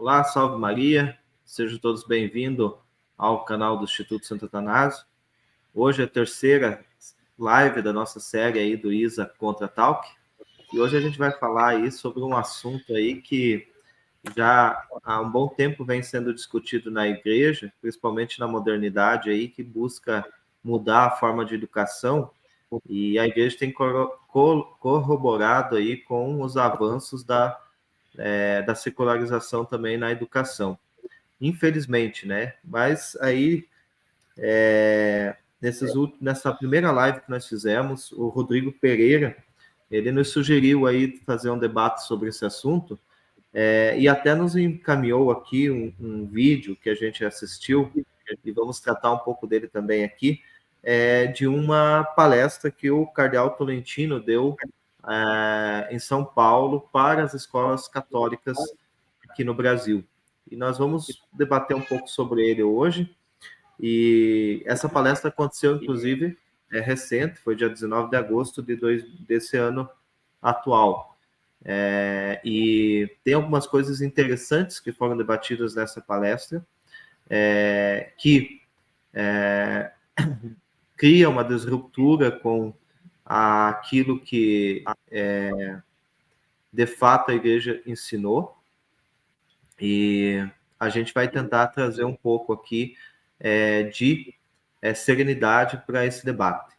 Olá, salve Maria, sejam todos bem-vindos ao canal do Instituto Santo Atanásio. Hoje é a terceira live da nossa série aí do ISA Contra Talk, e hoje a gente vai falar aí sobre um assunto aí que já há um bom tempo vem sendo discutido na igreja, principalmente na modernidade aí, que busca mudar a forma de educação, e a igreja tem corroborado aí com os avanços da secularização também na educação. Infelizmente, né? Mas aí, nessa primeira live que nós fizemos, o Rodrigo Pereira, ele nos sugeriu aí fazer um debate sobre esse assunto, e até nos encaminhou aqui um vídeo que a gente assistiu, e vamos tratar um pouco dele também aqui, de uma palestra que o Cardeal Tolentino deu em São Paulo para as escolas católicas aqui no Brasil. E nós vamos debater um pouco sobre ele hoje. E essa palestra aconteceu, inclusive, recente, foi dia 19 de agosto desse ano atual. E tem algumas coisas interessantes que foram debatidas nessa palestra, que cria uma disruptura com aquilo que, de fato, a igreja ensinou, e a gente vai tentar trazer um pouco aqui de serenidade para esse debate.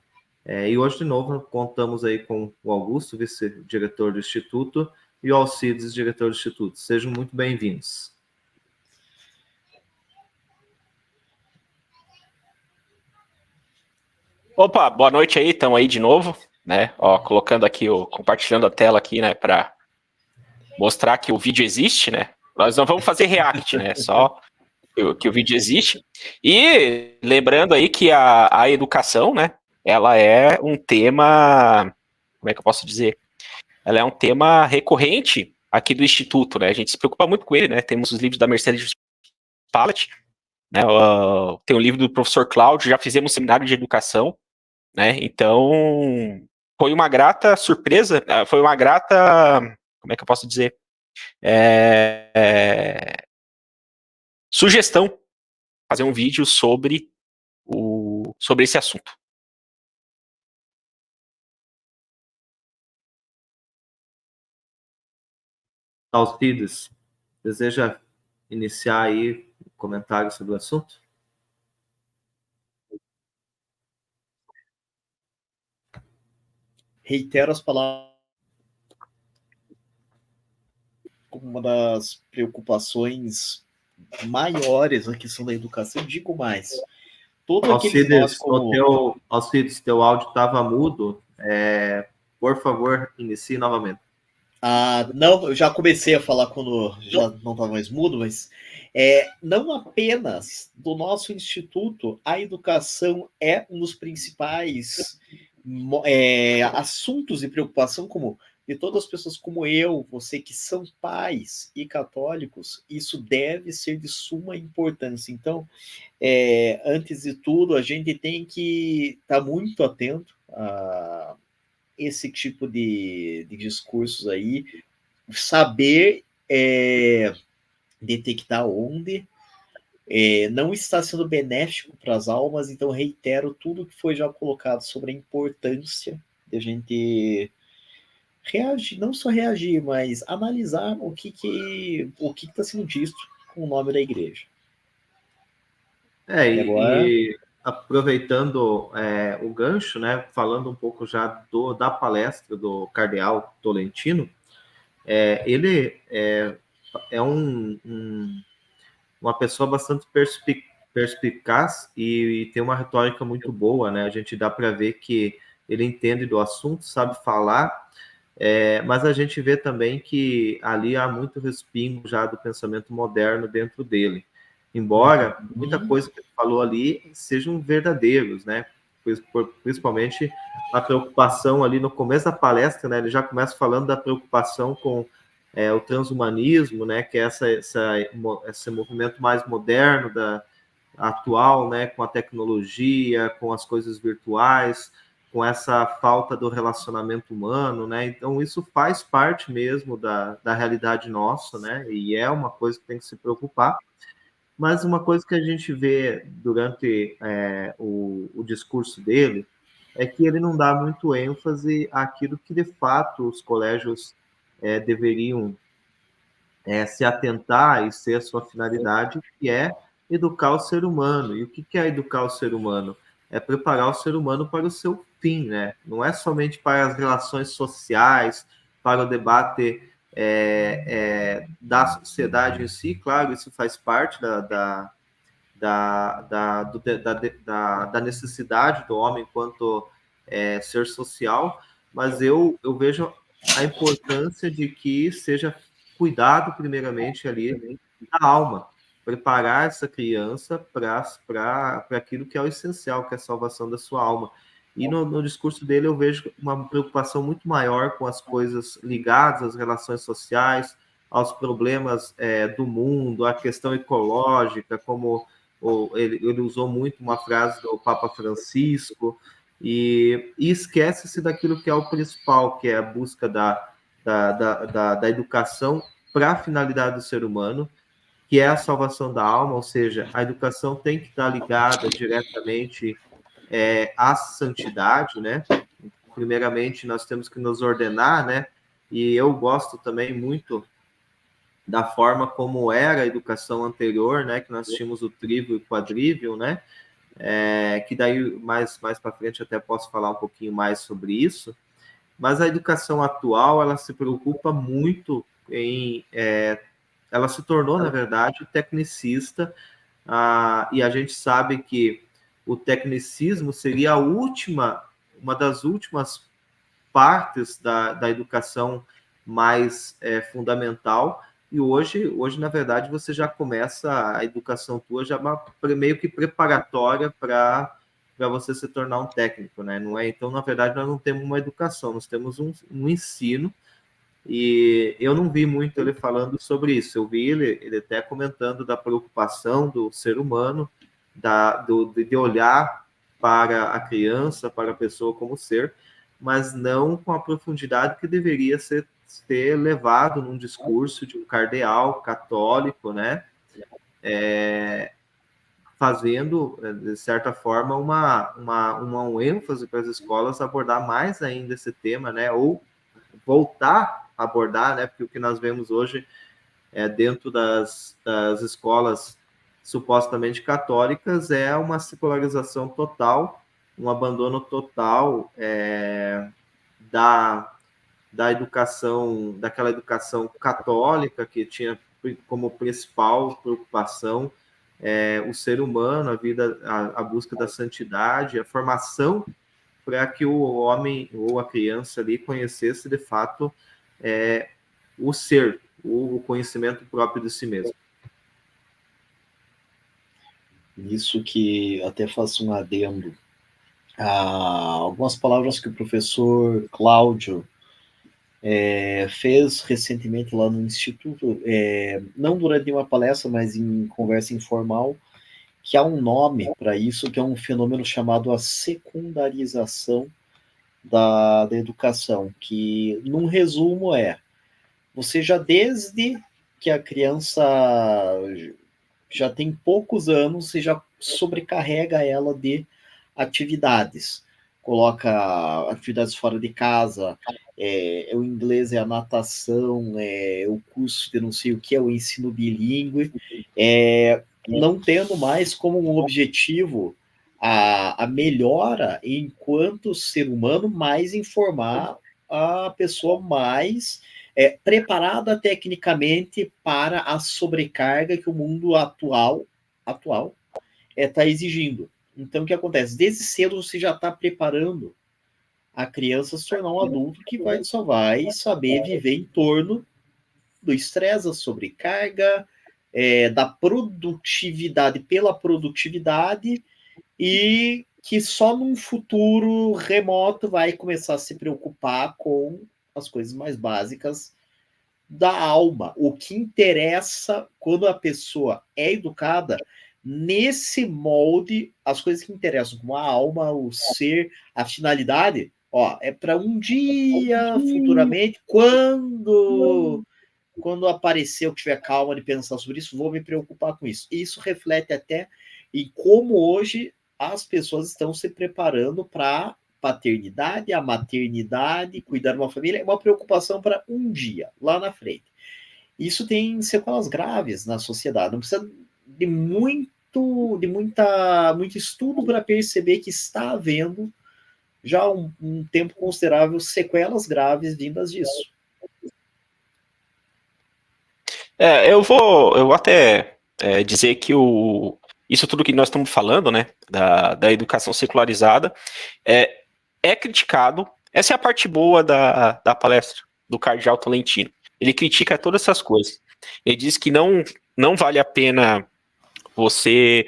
E hoje, de novo, contamos aí com o Augusto, vice-diretor do Instituto, e o Alcides, diretor do Instituto. Sejam muito bem-vindos. Opa, boa noite aí, estamos aí de novo, né? Ó, colocando aqui, compartilhando a tela aqui, né, para mostrar que o vídeo existe, né? Nós não vamos fazer react, né? Só que o vídeo existe. E lembrando aí que a educação, né? Ela é um tema, como é que eu posso dizer? Ela é um tema recorrente aqui do Instituto, né? A gente se preocupa muito com ele, né? Temos os livros da Mercedes Pallet, né? Tem o livro do professor Cláudio, já fizemos um seminário de educação, né? Então, foi uma grata surpresa, foi uma grata, como é que eu posso dizer? Sugestão, fazer um vídeo sobre esse assunto. Alcides, deseja iniciar aí um comentário sobre o assunto? Reitero as palavras como uma das preocupações maiores na questão da educação. Digo mais, todo aquele nós como... Alcides, teu áudio estava mudo. Por favor, inicie novamente. Não, eu já comecei a falar quando já não estava mais mudo, mas não apenas do nosso instituto, a educação é um dos principais assuntos de preocupação, como de todas as pessoas como eu, você que são pais e católicos, isso deve ser de suma importância. Então, antes de tudo, a gente tem que estar muito atento a esse tipo de discursos aí, saber detectar onde não está sendo benéfico para as almas. Então, reitero tudo que foi já colocado sobre a importância de a gente reagir, não só reagir, mas analisar o que está sendo dito com o nome da igreja. E aproveitando o gancho, né, falando um pouco já da palestra do Cardeal Tolentino, ele é uma pessoa bastante perspicaz e tem uma retórica muito boa, né? A gente dá para ver que ele entende do assunto, sabe falar, mas a gente vê também que ali há muito respingo já do pensamento moderno dentro dele. Embora muita coisa que ele falou ali sejam verdadeiros, né? Principalmente a preocupação ali no começo da palestra, né? Ele já começa falando da preocupação com o transhumanismo, né? Que é esse movimento mais moderno atual, né? Com a tecnologia, com as coisas virtuais, com essa falta do relacionamento humano, né? Então, isso faz parte mesmo da realidade nossa, né? E é uma coisa que tem que se preocupar. Mas uma coisa que a gente vê durante o discurso dele é que ele não dá muito ênfase àquilo que, de fato, os colégios deveriam se atentar e ser a sua finalidade, que é educar o ser humano. E o que é educar o ser humano? É preparar o ser humano para o seu fim, né? Não é somente para as relações sociais, para o debate da sociedade em si, claro, isso faz parte da necessidade do homem enquanto ser social, mas eu vejo a importância de que seja cuidado primeiramente ali da alma, preparar essa criança para aquilo que é o essencial, que é a salvação da sua alma. E no discurso dele eu vejo uma preocupação muito maior com as coisas ligadas às relações sociais, aos problemas do mundo, à questão ecológica, como ele usou muito uma frase do Papa Francisco, e esquece-se daquilo que é o principal, que é a busca da educação para a finalidade do ser humano, que é a salvação da alma, ou seja, a educação tem que estar ligada diretamente à santidade, né? Primeiramente, nós temos que nos ordenar, né? E eu gosto também muito da forma como era a educação anterior, né? Que nós tínhamos o trívio e o quadrívio, né? Que daí mais para frente até posso falar um pouquinho mais sobre isso. Mas a educação atual, ela se preocupa muito ela se tornou, na verdade, tecnicista, e a gente sabe que o tecnicismo seria uma das últimas partes da educação mais fundamental, e hoje, na verdade, você já começa a educação tua já meio que preparatória para você se tornar um técnico, né? Não é? Então, na verdade, nós não temos uma educação, nós temos um ensino, e eu não vi muito ele falando sobre isso. Eu vi ele até comentando da preocupação do ser humano, de olhar para a criança, para a pessoa como ser, mas não com a profundidade que deveria ser levado num discurso de um cardeal católico, né? Fazendo, de certa forma, um ênfase para as escolas abordar mais ainda esse tema, né? Ou voltar a abordar, né? Porque o que nós vemos hoje dentro das escolas supostamente católicas é uma secularização total, um abandono total da educação, daquela educação católica que tinha como principal preocupação o ser humano, a vida, a busca da santidade, a formação para que o homem ou a criança ali conhecesse de fato o ser, o conhecimento próprio de si mesmo. Isso que até faço um adendo a algumas palavras que o professor Cláudio fez recentemente lá no Instituto, não durante uma palestra, mas em conversa informal, que há um nome para isso, que é um fenômeno chamado a secundarização da educação, que, num resumo, você já desde que a criança já tem poucos anos, você já sobrecarrega ela de atividades. Coloca atividades fora de casa, o inglês é a natação, o curso de não sei o que, é o ensino bilíngue, não tendo mais como um objetivo a melhora enquanto ser humano, mais informar a pessoa mais preparada tecnicamente para a sobrecarga que o mundo atual está exigindo. Então, o que acontece? Desde cedo você já está preparando a criança se tornar um adulto que só vai saber viver em torno do estresse, da sobrecarga, da produtividade pela produtividade, e que só num futuro remoto vai começar a se preocupar com as coisas mais básicas da alma. O que interessa quando a pessoa é educada nesse molde, as coisas que interessam, como a alma, o ser, a finalidade, ó, é para um dia, futuramente, quando aparecer, eu tiver calma de pensar sobre isso, vou me preocupar com isso. Isso reflete até em como hoje as pessoas estão se preparando para a paternidade, a maternidade, cuidar de uma família, é uma preocupação para um dia, lá na frente. Isso tem sequelas graves na sociedade. Não precisa de muito estudo para perceber que está havendo já um tempo considerável sequelas graves vindas disso. Eu vou até dizer que isso tudo que nós estamos falando, né, da educação secularizada, é criticado. Essa é a parte boa da palestra do Cardeal Tolentino. Ele critica todas essas coisas. Ele diz que não vale a pena você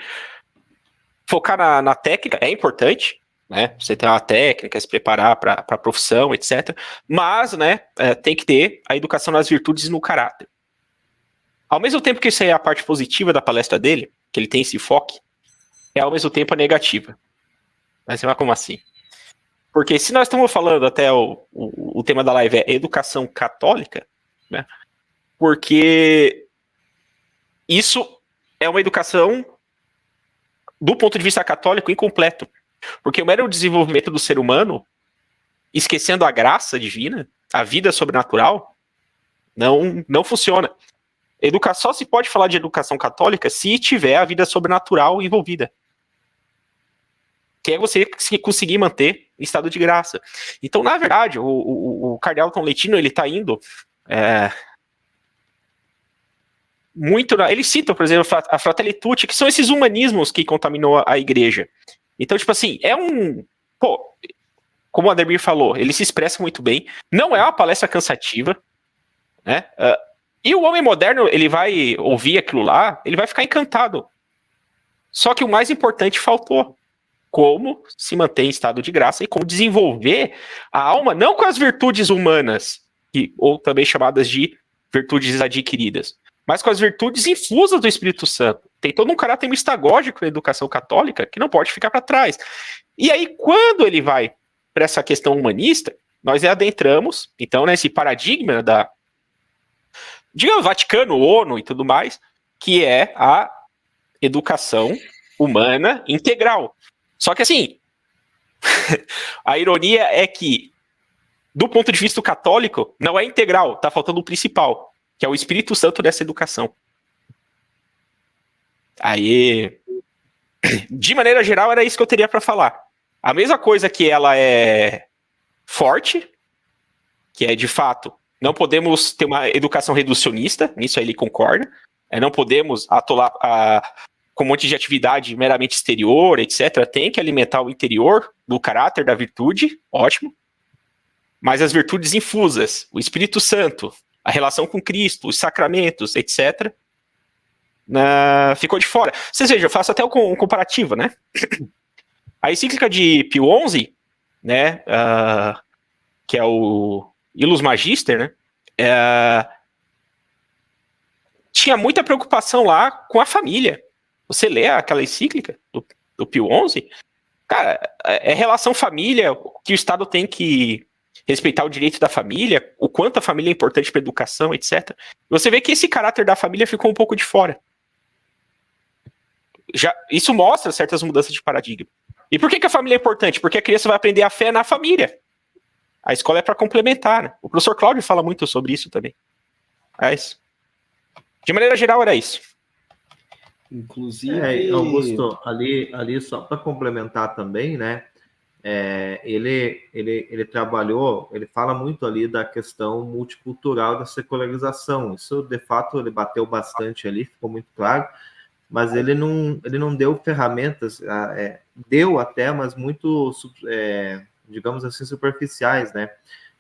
focar na técnica, é importante, né? Você ter uma técnica, se preparar para a profissão, etc. Mas, né, tem que ter a educação nas virtudes e no caráter. Ao mesmo tempo que isso aí é a parte positiva da palestra dele, que ele tem esse foco, é ao mesmo tempo a negativa. Mas como assim? Porque se nós estamos falando até o tema da live é educação católica, né? Porque isso é uma educação do ponto de vista católico incompleto. Porque o mero desenvolvimento do ser humano, esquecendo a graça divina, a vida sobrenatural, não funciona. Só se pode falar de educação católica se tiver a vida sobrenatural envolvida. Que é você conseguir manter em estado de graça. Então, na verdade, o Cardeal Tolentino, ele está indo muito... Ele cita, por exemplo, a Fratelli Tutti, que são esses humanismos que contaminou a igreja. Então, tipo assim, como o Ademir falou, ele se expressa muito bem. Não é uma palestra cansativa, né? E o homem moderno, ele vai ouvir aquilo lá, ele vai ficar encantado. Só que o mais importante faltou. Como se manter em estado de graça e como desenvolver a alma, não com as virtudes humanas, ou também chamadas de virtudes adquiridas, mas com as virtudes infusas do Espírito Santo. Tem todo um caráter mistagógico na educação católica que não pode ficar para trás. E aí, quando ele vai para essa questão humanista, nós adentramos, então, nesse paradigma digamos, Vaticano, ONU e tudo mais, que é a educação humana integral. Só que assim, a ironia é que, do ponto de vista católico, não é integral, tá faltando o principal, que é o Espírito Santo dessa educação. Aí, de maneira geral, era isso que eu teria para falar. A mesma coisa que ela é forte, que é de fato, não podemos ter uma educação reducionista, nisso aí ele concorda, não podemos atolar com um monte de atividade meramente exterior, etc. Tem que alimentar o interior do caráter da virtude, ótimo. Mas as virtudes infusas, o Espírito Santo, a relação com Cristo, os sacramentos, etc., ficou de fora. Vocês vejam, eu faço até um comparativo, né? A encíclica de Pio XI, né, que é o Ilus Magister, né, tinha muita preocupação lá com a família. Você lê aquela encíclica do Pio XI, cara, é relação família, que o Estado tem que respeitar o direito da família, o quanto a família é importante para a educação, etc. Você vê que esse caráter da família ficou um pouco de fora. Isso mostra certas mudanças de paradigma. E por que a família é importante? Porque a criança vai aprender a fé na família. A escola é para complementar, né? O professor Cláudio fala muito sobre isso também. É isso. De maneira geral, era isso. Inclusive... Augusto, ali só para complementar também, né? Ele trabalhou, ele fala muito ali da questão multicultural da secularização. Isso, de fato, ele bateu bastante ali, ficou muito claro, mas ele não deu ferramentas, deu até, mas muito, digamos assim, superficiais, né?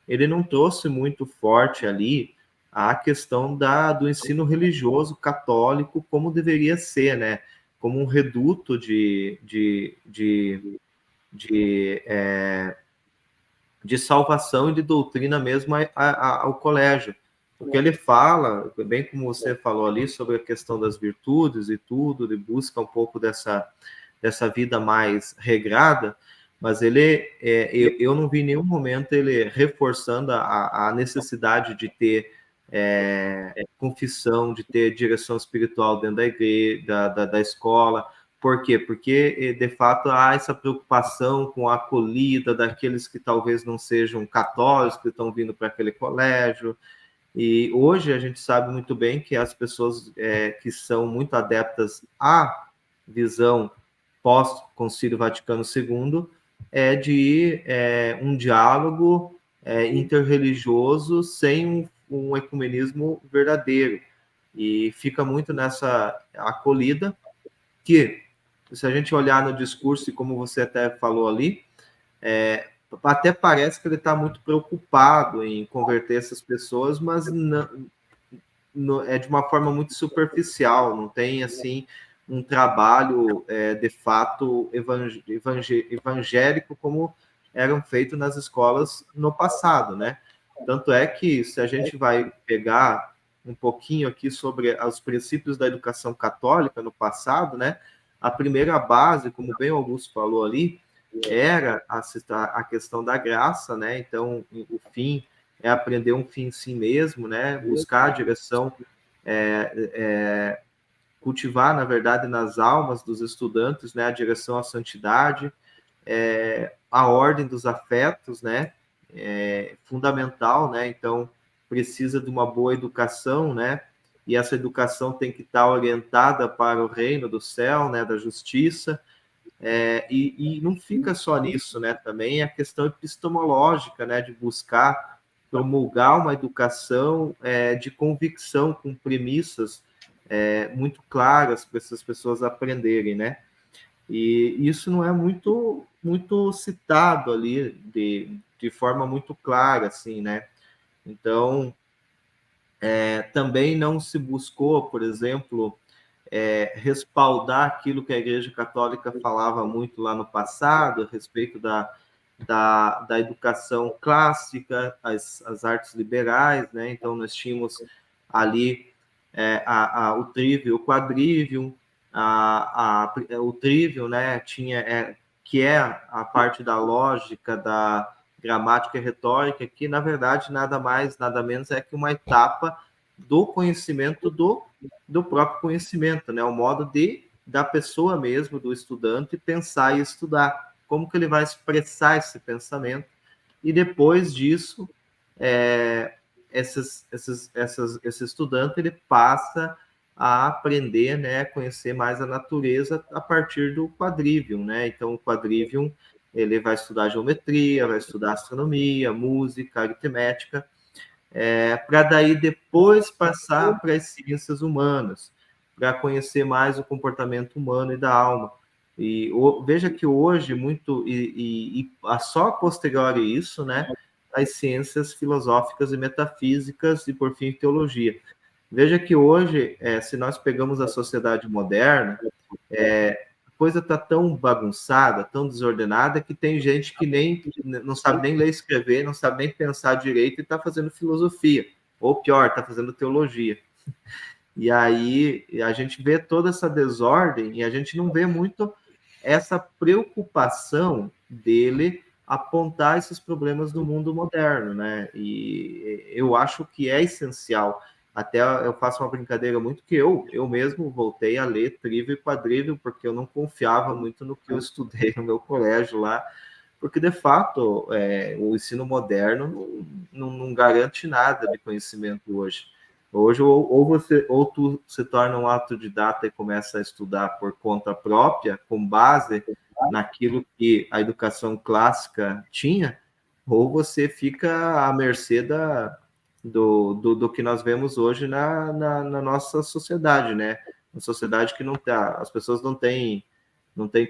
Ele não trouxe muito forte ali a questão do ensino religioso católico como deveria ser, né? Como um reduto de salvação e de doutrina mesmo ao colégio. O que ele fala, bem como você falou ali, sobre a questão das virtudes e tudo, ele busca um pouco dessa vida mais regrada, mas eu não vi em nenhum momento ele reforçando a necessidade de ter confissão, de ter direção espiritual dentro da igreja, da escola. Por quê? Porque, de fato, há essa preocupação com a acolhida daqueles que talvez não sejam católicos, que estão vindo para aquele colégio. E hoje a gente sabe muito bem que as pessoas que são muito adeptas à visão pós-Concílio Vaticano II é de um diálogo interreligioso sem um ecumenismo verdadeiro. E fica muito nessa acolhida que, se a gente olhar no discurso, e como você até falou ali, até parece que ele está muito preocupado em converter essas pessoas, mas é de uma forma muito superficial, não tem assim um trabalho de fato evangélico como eram feitos nas escolas no passado, né? Tanto é que, se a gente vai pegar um pouquinho aqui sobre os princípios da educação católica no passado, né? A primeira base, como bem o Augusto falou ali, era a questão da graça, né? Então, o fim é aprender um fim em si mesmo, né? Buscar a direção, cultivar, na verdade, nas almas dos estudantes, né? A direção à santidade, a ordem dos afetos, né? Fundamental, né? Então, precisa de uma boa educação, né? E essa educação tem que estar orientada para o reino do céu, né? Da justiça. E não fica só nisso, né? Também a questão epistemológica, né? De buscar promulgar uma educação de convicção, com premissas muito claras para essas pessoas aprenderem, né? E isso não é muito citado ali de forma muito clara, assim, né? Então, também não se buscou, por exemplo, respaldar aquilo que a Igreja Católica falava muito lá no passado, a respeito da educação clássica, as artes liberais, né? Então, nós tínhamos ali o trivium, o quadrivium, o trivium, né? Tinha, que é a parte da lógica, da gramática e retórica, que, na verdade, nada mais, nada menos é que uma etapa do conhecimento do próprio conhecimento, né? O modo da pessoa mesmo, do estudante, pensar e estudar. Como que ele vai expressar esse pensamento? E depois disso, esse estudante ele passa a aprender, né, a conhecer mais a natureza a partir do quadrivium, né? Então, o quadrivium ele vai estudar geometria, vai estudar astronomia, música, aritmética, para daí depois passar para as ciências humanas, para conhecer mais o comportamento humano e da alma. E veja que hoje, só posterior a isso, né, as ciências filosóficas e metafísicas e, por fim, teologia. Veja que hoje, se nós pegamos a sociedade moderna, a coisa está tão bagunçada, tão desordenada, que tem gente que não sabe nem ler e escrever, não sabe nem pensar direito e está fazendo filosofia. Ou pior, está fazendo teologia. E aí a gente vê toda essa desordem e a gente não vê muito essa preocupação dele apontar esses problemas do mundo moderno, né? E eu acho que é essencial. Até eu faço uma brincadeira muito que eu mesmo voltei a ler trívio e quadrívio, porque eu não confiava muito no que eu estudei no meu colégio lá, porque de fato o ensino moderno não garante nada de conhecimento hoje. Hoje, ou tu se torna um autodidata e começa a estudar por conta própria, com base naquilo que a educação clássica tinha, ou você fica à mercê do que nós vemos hoje na nossa sociedade, né? Uma sociedade que não tá, as pessoas não têm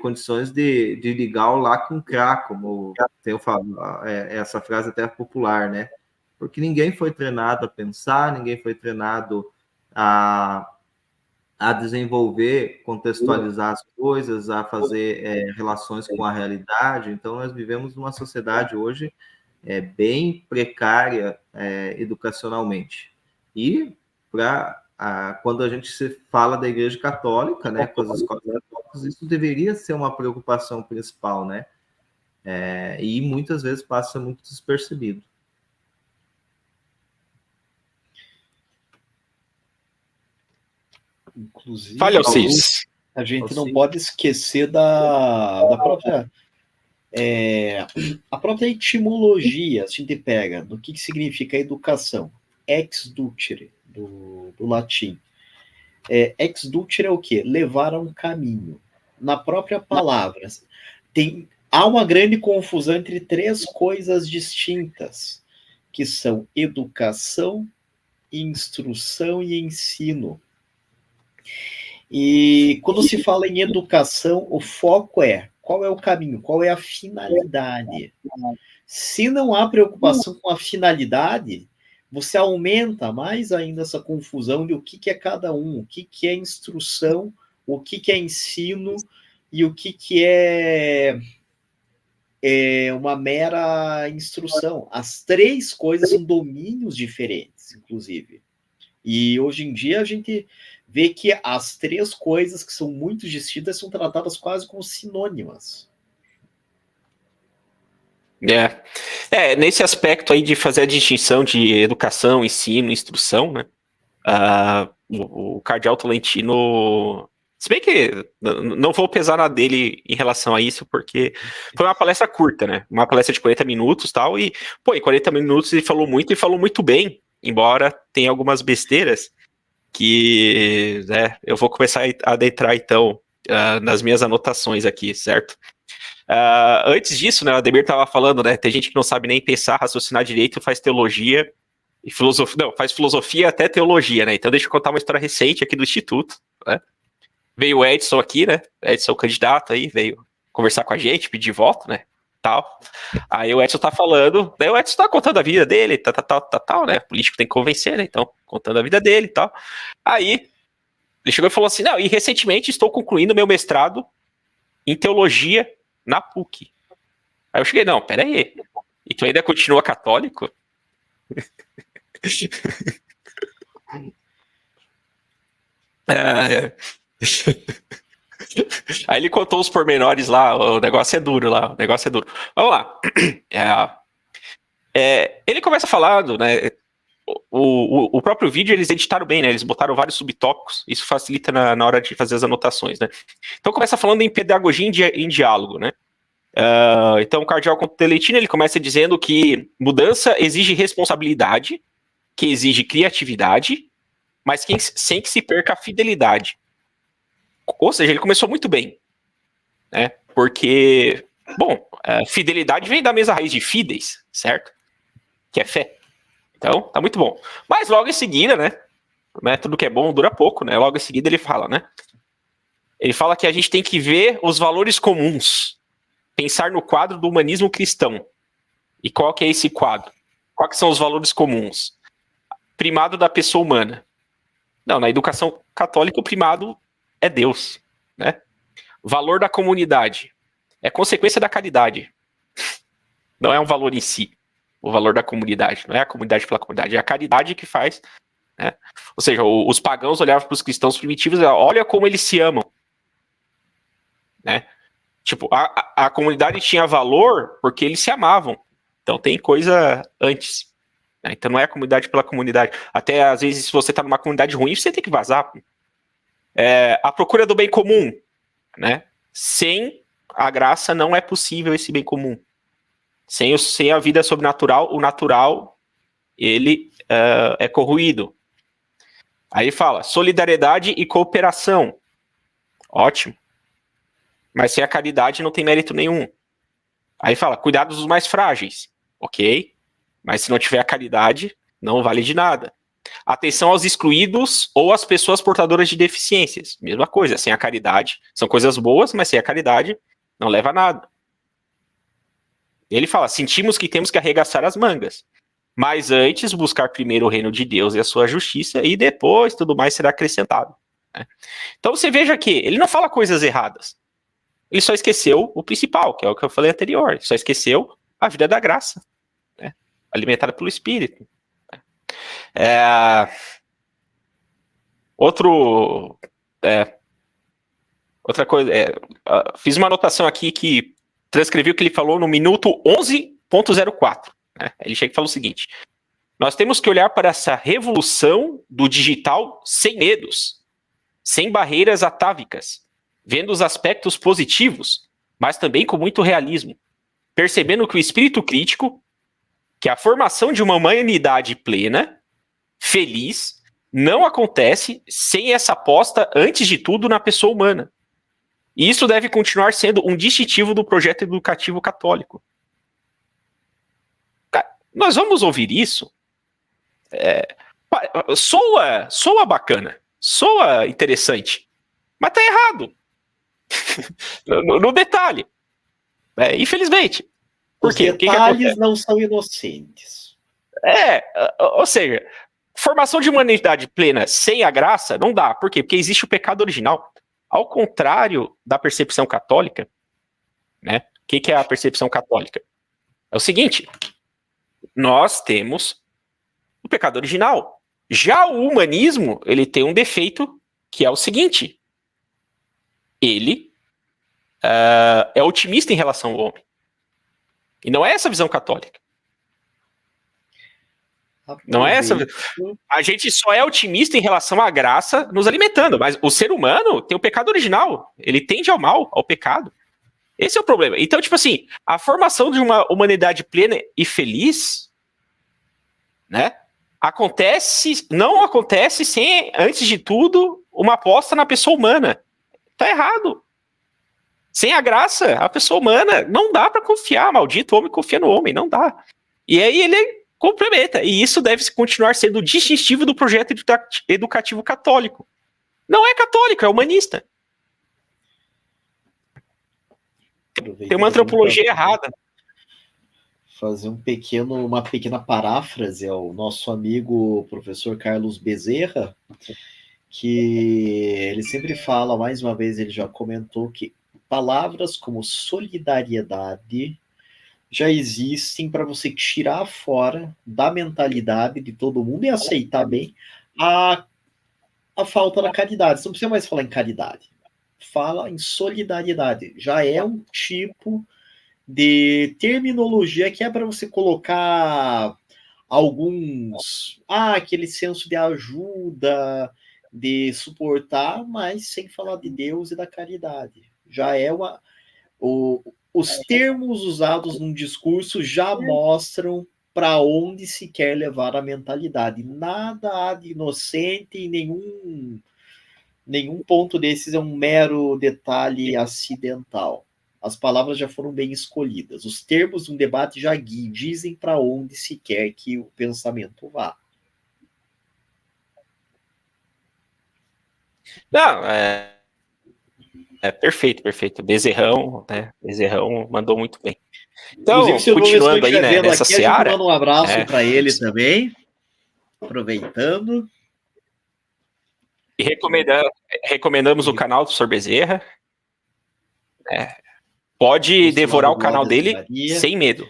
condições de ligar o lá com cá, como eu falo, essa frase até é popular, né? Porque ninguém foi treinado a pensar, ninguém foi treinado a, a desenvolver, contextualizar as coisas, a fazer relações com a realidade. Então, nós vivemos numa sociedade hoje bem precária educacionalmente. E quando a gente se fala da Igreja Católica, né, com as escolas católicas, isso deveria ser uma preocupação principal, né? E muitas vezes passa muito despercebido. Inclusive, Fale, Alcides. a gente não pode esquecer da própria a própria etimologia. A gente pega do que significa educação. Ex ducere, do latim. Ex ducere é o quê? Levar a um caminho. Na própria palavra, há uma grande confusão entre três coisas distintas, que são educação, instrução e ensino. E quando se fala em educação, o foco é qual é o caminho, qual é a finalidade. Se não há preocupação com a finalidade, você aumenta mais ainda essa confusão de o que é cada um, o que é instrução, o que é ensino e o que é uma mera instrução. As três coisas são domínios diferentes, inclusive. E hoje em dia a gente vê que as três coisas que são muito distintas são tratadas quase como sinônimas. Nesse aspecto aí de fazer a distinção de educação, ensino, instrução, né? O cardeal Tolentino, se bem que não vou pesar na dele em relação a isso, porque foi uma palestra curta, né? Uma palestra de 40 minutos e tal, e, em 40 minutos ele falou muito e falou muito bem, embora tenha algumas besteiras que, né, eu vou começar a adentrar, então, nas minhas anotações aqui, certo? Antes disso, né, o Ademir estava falando, né, tem gente que não sabe nem pensar, raciocinar direito, faz teologia e filosofia, não, faz filosofia até teologia, né, então deixa eu contar uma história recente aqui do Instituto, né, veio o Edson aqui, né, Edson candidato aí, veio conversar com a gente, pedir voto, né, tal, aí o Edson tá falando, daí o Edson tá contando a vida dele, tal, né, o político tem que convencer, né, então, contando a vida dele e tal, aí ele chegou e falou assim, não, e recentemente estou concluindo meu mestrado em teologia na PUC. Aí eu cheguei, não, peraí. E tu ainda continua católico? Aí ele contou os pormenores lá, o negócio é duro lá, o negócio é duro. Vamos lá. Ele começa falando, né, o próprio vídeo eles editaram bem, né, eles botaram vários subtópicos, isso facilita na hora de fazer as anotações, né. Então começa falando em pedagogia em diálogo, né. Então o cardeal Tolentino ele começa dizendo que mudança exige responsabilidade, que exige criatividade, mas sem que se perca a fidelidade. Ou seja, ele começou muito bem, né? Porque, fidelidade vem da mesma raiz de fides, certo? Que é fé. Então, tá muito bom. Mas logo em seguida, né? Tudo que é bom dura pouco, né? Logo em seguida ele fala, né? Ele fala que a gente tem que ver os valores comuns, pensar no quadro do humanismo cristão. E qual que é esse quadro? Quais são os valores comuns? Primado da pessoa humana. Não, na educação católica o primado é Deus, né? Valor da comunidade. É consequência da caridade. Não é um valor em si. O valor da comunidade. Não é a comunidade pela comunidade. É a caridade que faz. Né? Ou seja, os pagãos olhavam para os cristãos primitivos e olha como eles se amam. Né? Tipo, a comunidade tinha valor porque eles se amavam. Então tem coisa antes. Né? Então não é a comunidade pela comunidade. Até às vezes, se você está numa comunidade ruim, você tem que vazar. A procura do bem comum. Né? Sem a graça não é possível esse bem comum. Sem a vida sobrenatural, o natural ele é corroído. Aí fala solidariedade e cooperação. Ótimo. Mas sem a caridade não tem mérito nenhum. Aí fala, cuidado dos mais frágeis. Ok, mas se não tiver a caridade, não vale de nada. Atenção aos excluídos ou às pessoas portadoras de deficiências. Mesma coisa, sem a caridade. São coisas boas, mas sem a caridade não leva a nada. Ele fala, sentimos que temos que arregaçar as mangas. Mas antes, buscar primeiro o reino de Deus e a sua justiça, e depois tudo mais será acrescentado. Né? Então você veja que ele não fala coisas erradas. Ele só esqueceu o principal, que é o que eu falei anterior. Ele só esqueceu a vida da graça, né? Alimentada pelo Espírito. Né? Outra coisa, fiz uma anotação aqui que transcrevi o que ele falou no minuto 11.04. Né? Ele chega e fala o seguinte: nós temos que olhar para essa revolução do digital sem medos, sem barreiras atávicas, vendo os aspectos positivos, mas também com muito realismo, percebendo que o espírito crítico, que a formação de uma humanidade plena, feliz, não acontece sem essa aposta, antes de tudo, na pessoa humana. E isso deve continuar sendo um distintivo do projeto educativo católico. Nós vamos ouvir isso. Soa bacana, soa interessante, mas tá errado. no detalhe. Infelizmente. Por quê? Os detalhes não são inocentes. Ou seja, formação de humanidade plena sem a graça não dá. Por quê? Porque existe o pecado original. Ao contrário da percepção católica, né? O que é a percepção católica? É o seguinte: nós temos o pecado original. Já o humanismo, ele tem um defeito, que é o seguinte: ele é otimista em relação ao homem. E não é essa a visão católica. Não é essa. A gente só é otimista em relação à graça nos alimentando, mas o ser humano tem o pecado original. Ele tende ao mal, ao pecado. Esse é o problema. Então, tipo assim, a formação de uma humanidade plena e feliz, né, não acontece sem, antes de tudo, uma aposta na pessoa humana. Tá errado. Sem a graça, a pessoa humana, não dá para confiar. Maldito homem confia no homem, não dá. E aí ele complementa. E isso deve continuar sendo distintivo do projeto educativo católico. Não é católico, é humanista. Tem uma antropologia errada. Fazer uma pequena paráfrase ao nosso amigo professor Carlos Bezerra, que ele sempre fala, mais uma vez ele já comentou, que palavras como solidariedade já existem para você tirar fora da mentalidade de todo mundo e aceitar bem a falta da caridade. Você não precisa mais falar em caridade. Fala em solidariedade. Já é um tipo de terminologia que é para você colocar aquele senso de ajuda, de suportar, mas sem falar de Deus e da caridade. Já é os termos usados num discurso já mostram para onde se quer levar a mentalidade. Nada há de inocente e nenhum ponto desses é um mero detalhe acidental. As palavras já foram bem escolhidas. Os termos de um debate já dizem para onde se quer que o pensamento vá. Não, perfeito. Bezerrão, né? Bezerrão mandou muito bem. Então, continuando aí, né, nessa seara. Manda um abraço para ele também, aproveitando. E recomendamos o canal do Sr. Bezerra. Pode devorar o canal dele sem medo.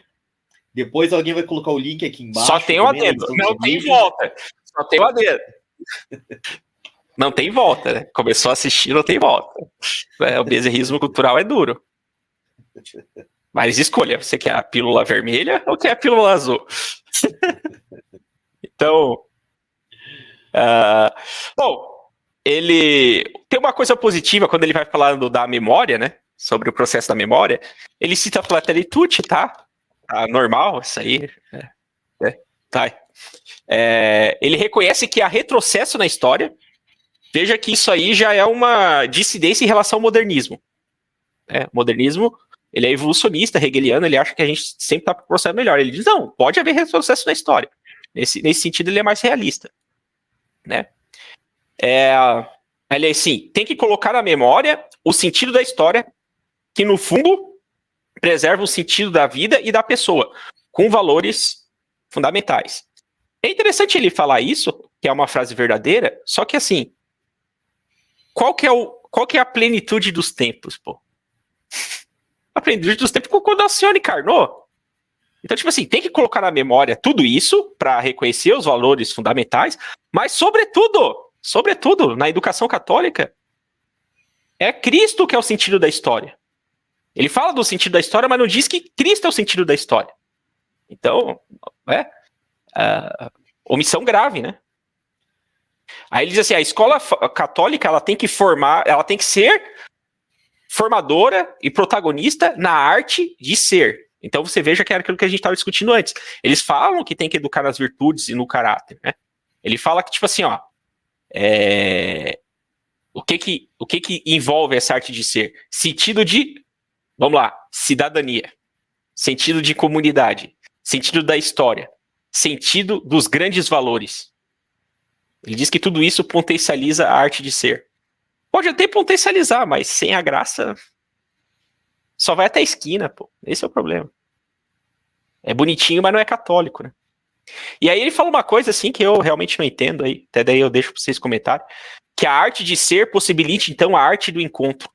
Depois alguém vai colocar o link aqui embaixo. Só tem o adendo. Não tem volta. Só tem o adendo. Não tem volta, né? Começou a assistir, não tem volta. O bezerrismo cultural é duro. Mas escolha, você quer a pílula vermelha ou quer a pílula azul? Então, bom, ele tem uma coisa positiva quando ele vai falando da memória, né? Sobre o processo da memória. Ele cita Fratelli Tutti, tá? Normal, isso aí. Tá. Ele reconhece que há retrocesso na história. Veja que isso aí já é uma dissidência em relação ao modernismo. O modernismo, ele é evolucionista, hegeliano, ele acha que a gente sempre está para o processo melhor. Ele diz, não, pode haver retrocesso na história. Nesse sentido, ele é mais realista. Né? Ele é assim, tem que colocar na memória o sentido da história, que no fundo preserva o sentido da vida e da pessoa, com valores fundamentais. É interessante ele falar isso, que é uma frase verdadeira, só que assim, qual que é a plenitude dos tempos, pô? A plenitude dos tempos quando a senhora encarnou. Então, tipo assim, tem que colocar na memória tudo isso para reconhecer os valores fundamentais, mas sobretudo, na educação católica, é Cristo que é o sentido da história. Ele fala do sentido da história, mas não diz que Cristo é o sentido da história. Então, omissão grave, né? Aí ele diz assim, a escola católica, ela tem que ser formadora e protagonista na arte de ser. Então você veja que era aquilo que a gente estava discutindo antes. Eles falam que tem que educar nas virtudes e no caráter, né? Ele fala que, tipo assim, ó, o que envolve essa arte de ser? Sentido de, vamos lá, cidadania, sentido de comunidade, sentido da história, sentido dos grandes valores. Ele diz que tudo isso potencializa a arte de ser. Pode até potencializar, mas sem a graça só vai até a esquina, pô. Esse é o problema. É bonitinho, mas não é católico, né? E aí ele fala uma coisa assim que eu realmente não entendo, aí, até daí eu deixo para vocês comentarem, que a arte de ser possibilite então a arte do encontro.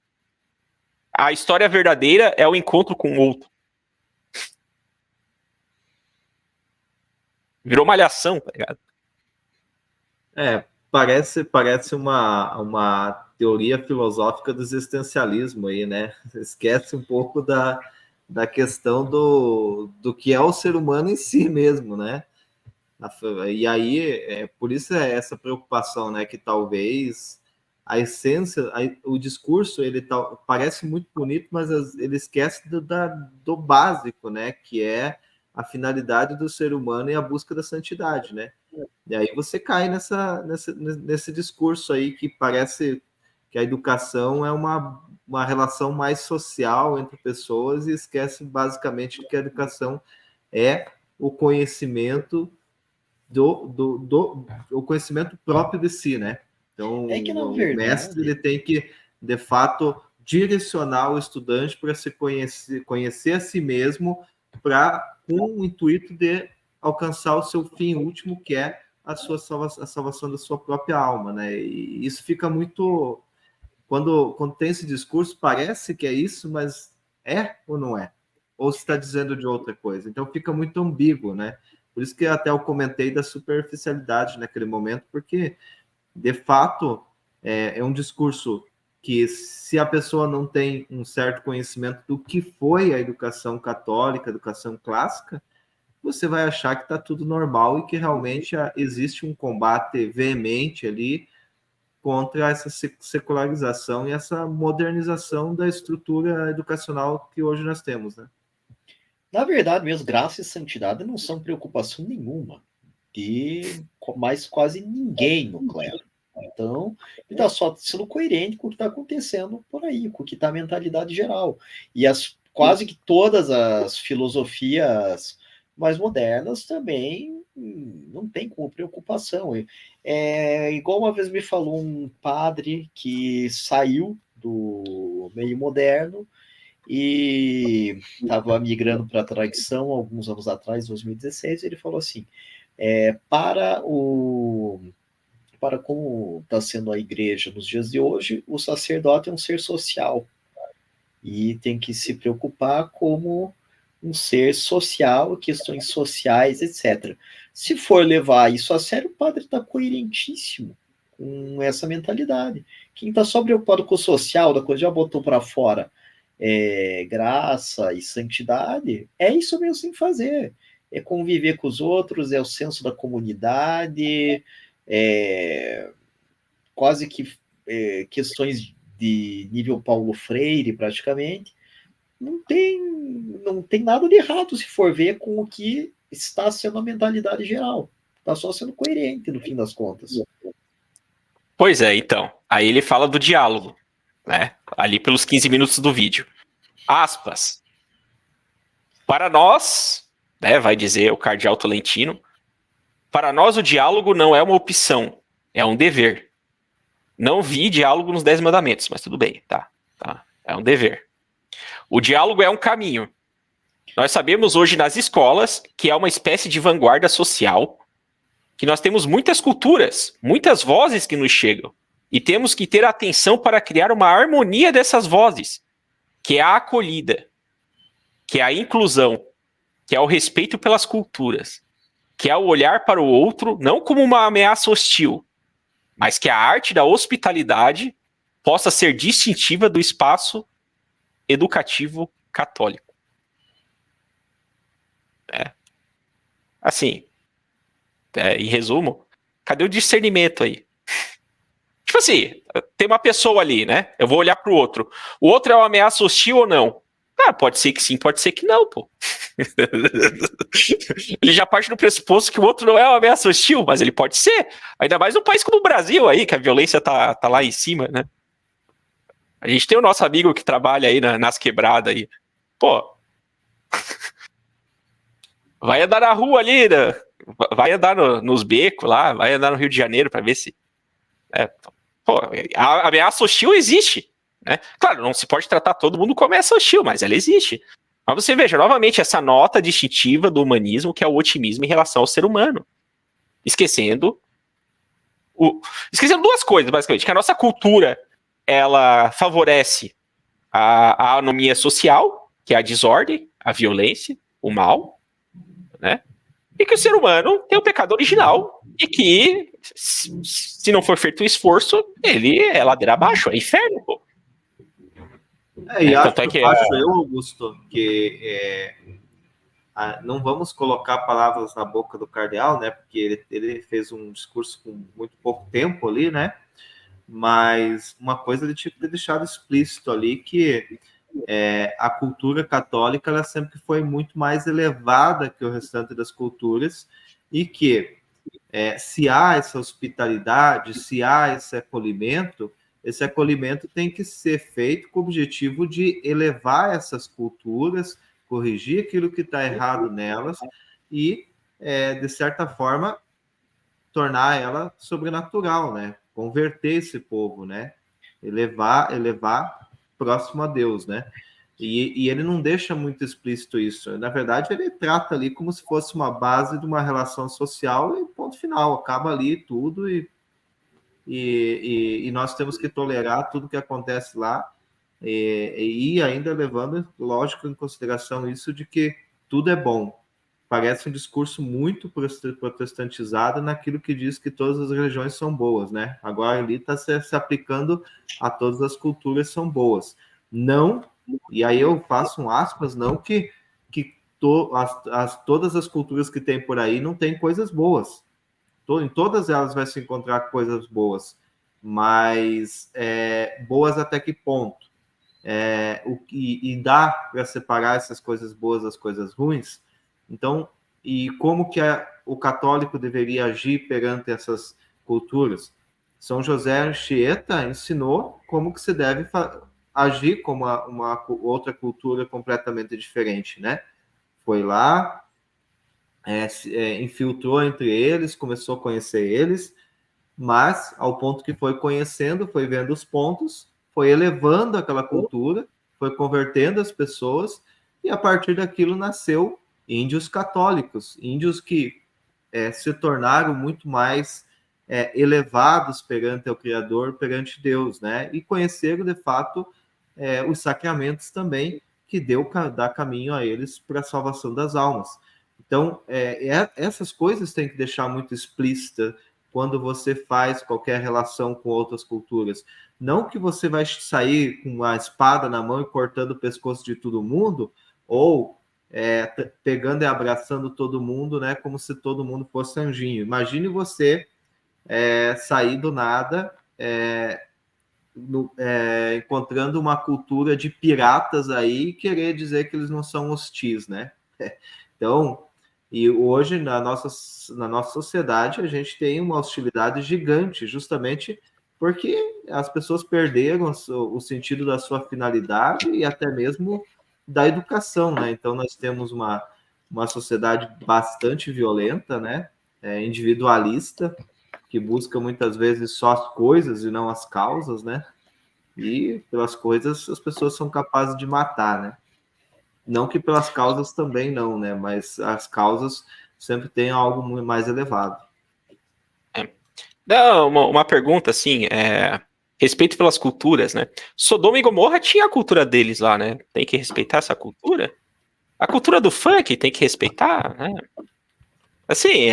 A história verdadeira é o encontro com o outro. Virou malhação, tá ligado? Parece uma teoria filosófica do existencialismo aí, né? Esquece um pouco da questão do que é o ser humano em si mesmo, né? E aí, por isso essa preocupação, né? Que talvez a essência, o discurso, ele parece muito bonito, mas ele esquece do básico, né? Que é a finalidade do ser humano e a busca da santidade, né? E aí você cai nesse discurso aí que parece que a educação é uma relação mais social entre pessoas e esquece basicamente que a educação é o conhecimento o conhecimento próprio de si, né? Então, que, na o verdade, mestre ele tem que, de fato, direcionar o estudante para se conhecer a si mesmo, com o intuito de alcançar o seu fim último, que é a salvação da sua própria alma, né? E isso fica muito... Quando tem esse discurso, parece que é isso, mas é ou não é? Ou se está dizendo de outra coisa? Então fica muito ambíguo, né? Por isso que até eu comentei da superficialidade naquele momento, porque, de fato, é um discurso que, se a pessoa não tem um certo conhecimento do que foi a educação católica, a educação clássica, você vai achar que está tudo normal e que realmente existe um combate veemente ali contra essa secularização e essa modernização da estrutura educacional que hoje nós temos, né? Na verdade, mesmo, graça e santidade não são preocupação nenhuma de mais quase ninguém no clero. Então, ele está só sendo coerente com o que está acontecendo por aí, com o que está a mentalidade geral. E quase que todas as filosofias mais modernas também não tem como preocupação. Igual uma vez me falou um padre que saiu do meio moderno e estava migrando para a tradição alguns anos atrás, 2016, ele falou assim, para como está sendo a igreja nos dias de hoje, o sacerdote é um ser social e tem que se preocupar como um ser social, questões sociais, etc. Se for levar isso a sério, o padre está coerentíssimo com essa mentalidade. Quem está só preocupado com o social, da coisa já botou para fora graça e santidade, é isso mesmo sem fazer. É conviver com os outros, é o senso da comunidade, quase que questões de nível Paulo Freire, praticamente. Não tem nada de errado se for ver com o que está sendo a mentalidade geral. Está só sendo coerente, no fim das contas. Pois é, então. Aí ele fala do diálogo, né? Ali pelos 15 minutos do vídeo. Aspas. Para nós, né, vai dizer o cardeal Tolentino, para nós o diálogo não é uma opção, é um dever. Não vi diálogo nos 10 mandamentos, mas tudo bem, tá. É um dever. O diálogo é um caminho. Nós sabemos hoje nas escolas que é uma espécie de vanguarda social, que nós temos muitas culturas, muitas vozes que nos chegam, e temos que ter atenção para criar uma harmonia dessas vozes, que é a acolhida, que é a inclusão, que é o respeito pelas culturas, que é o olhar para o outro não como uma ameaça hostil, mas que a arte da hospitalidade possa ser distintiva do espaço educativo católico. Assim, em resumo, cadê o discernimento aí? Tipo assim, tem uma pessoa ali, né? Eu vou olhar pro outro. O outro é uma ameaça hostil ou não? Ah, pode ser que sim, pode ser que não, pô. Ele já parte do pressuposto que o outro não é uma ameaça hostil, mas ele pode ser. Ainda mais num país como o Brasil aí, que a violência tá lá em cima, né? A gente tem o nosso amigo que trabalha aí nas quebradas aí. Pô, vai andar na rua ali, né? Vai andar nos becos lá, vai andar no Rio de Janeiro pra ver se... Pô, a ameaça hostil existe, né? Claro, não se pode tratar todo mundo como ameaça hostil, mas ela existe. Mas você veja, novamente, essa nota distintiva do humanismo, que é o otimismo em relação ao ser humano. Esquecendo duas coisas, basicamente. Que a nossa cultura, ela favorece a anomia social, que é a desordem, a violência, o mal, né? E que o ser humano tem o pecado original e que, se não for feito um esforço, ele é ladeira abaixo, é inferno, pô. E acho eu, Augusto, que não vamos colocar palavras na boca do cardeal, né? Porque ele fez um discurso com muito pouco tempo ali, né? Mas uma coisa ele tinha que ter deixado explícito ali que a cultura católica ela sempre foi muito mais elevada que o restante das culturas e que se há essa hospitalidade, se há esse acolhimento tem que ser feito com o objetivo de elevar essas culturas, corrigir aquilo que está errado nelas e, de certa forma, tornar ela sobrenatural, né? Converter esse povo, né? Elevar próximo a Deus, né? E ele não deixa muito explícito isso. Na verdade, ele trata ali como se fosse uma base de uma relação social e ponto final. Acaba ali tudo e nós temos que tolerar tudo que acontece lá e ainda levando, lógico, em consideração isso de que tudo é bom. Parece um discurso muito protestantizado naquilo que diz que todas as religiões são boas, né? Agora ali está se aplicando a todas as culturas são boas. Não, e aí eu faço um aspas, não que todas as culturas que tem por aí não tem coisas boas. Em todas elas vai se encontrar coisas boas, mas boas até que ponto? E dá para separar essas coisas boas das coisas ruins? Então, e como que o católico deveria agir perante essas culturas? São José Anchieta ensinou como que se deve agir como uma outra cultura completamente diferente, né? Foi lá, infiltrou entre eles, começou a conhecer eles, mas ao ponto que foi conhecendo, foi vendo os pontos, foi elevando aquela cultura, foi convertendo as pessoas, e a partir daquilo nasceu índios católicos, índios que se tornaram muito mais elevados perante o Criador, perante Deus, né? E conheceram, de fato, os sacramentos também, que dá caminho a eles para a salvação das almas. Então, essas coisas tem que deixar muito explícita quando você faz qualquer relação com outras culturas. Não que você vai sair com a espada na mão e cortando o pescoço de todo mundo, ou pegando e abraçando todo mundo, né, como se todo mundo fosse anjinho. Imagine você sair do nada, encontrando uma cultura de piratas aí e querer dizer que eles não são hostis, né? Então, e hoje na nossa sociedade a gente tem uma hostilidade gigante, justamente porque as pessoas perderam o sentido da sua finalidade e até mesmo da educação, né? Então nós temos uma sociedade bastante violenta, né? Individualista, que busca muitas vezes só as coisas e não as causas, né? E pelas coisas as pessoas são capazes de matar, né? Não que pelas causas também não, né? Mas as causas sempre têm algo muito mais elevado. Não, uma pergunta assim, respeito pelas culturas, né? Sodoma e Gomorra tinha a cultura deles lá, né? Tem que respeitar essa cultura? A cultura do funk tem que respeitar, né? Assim,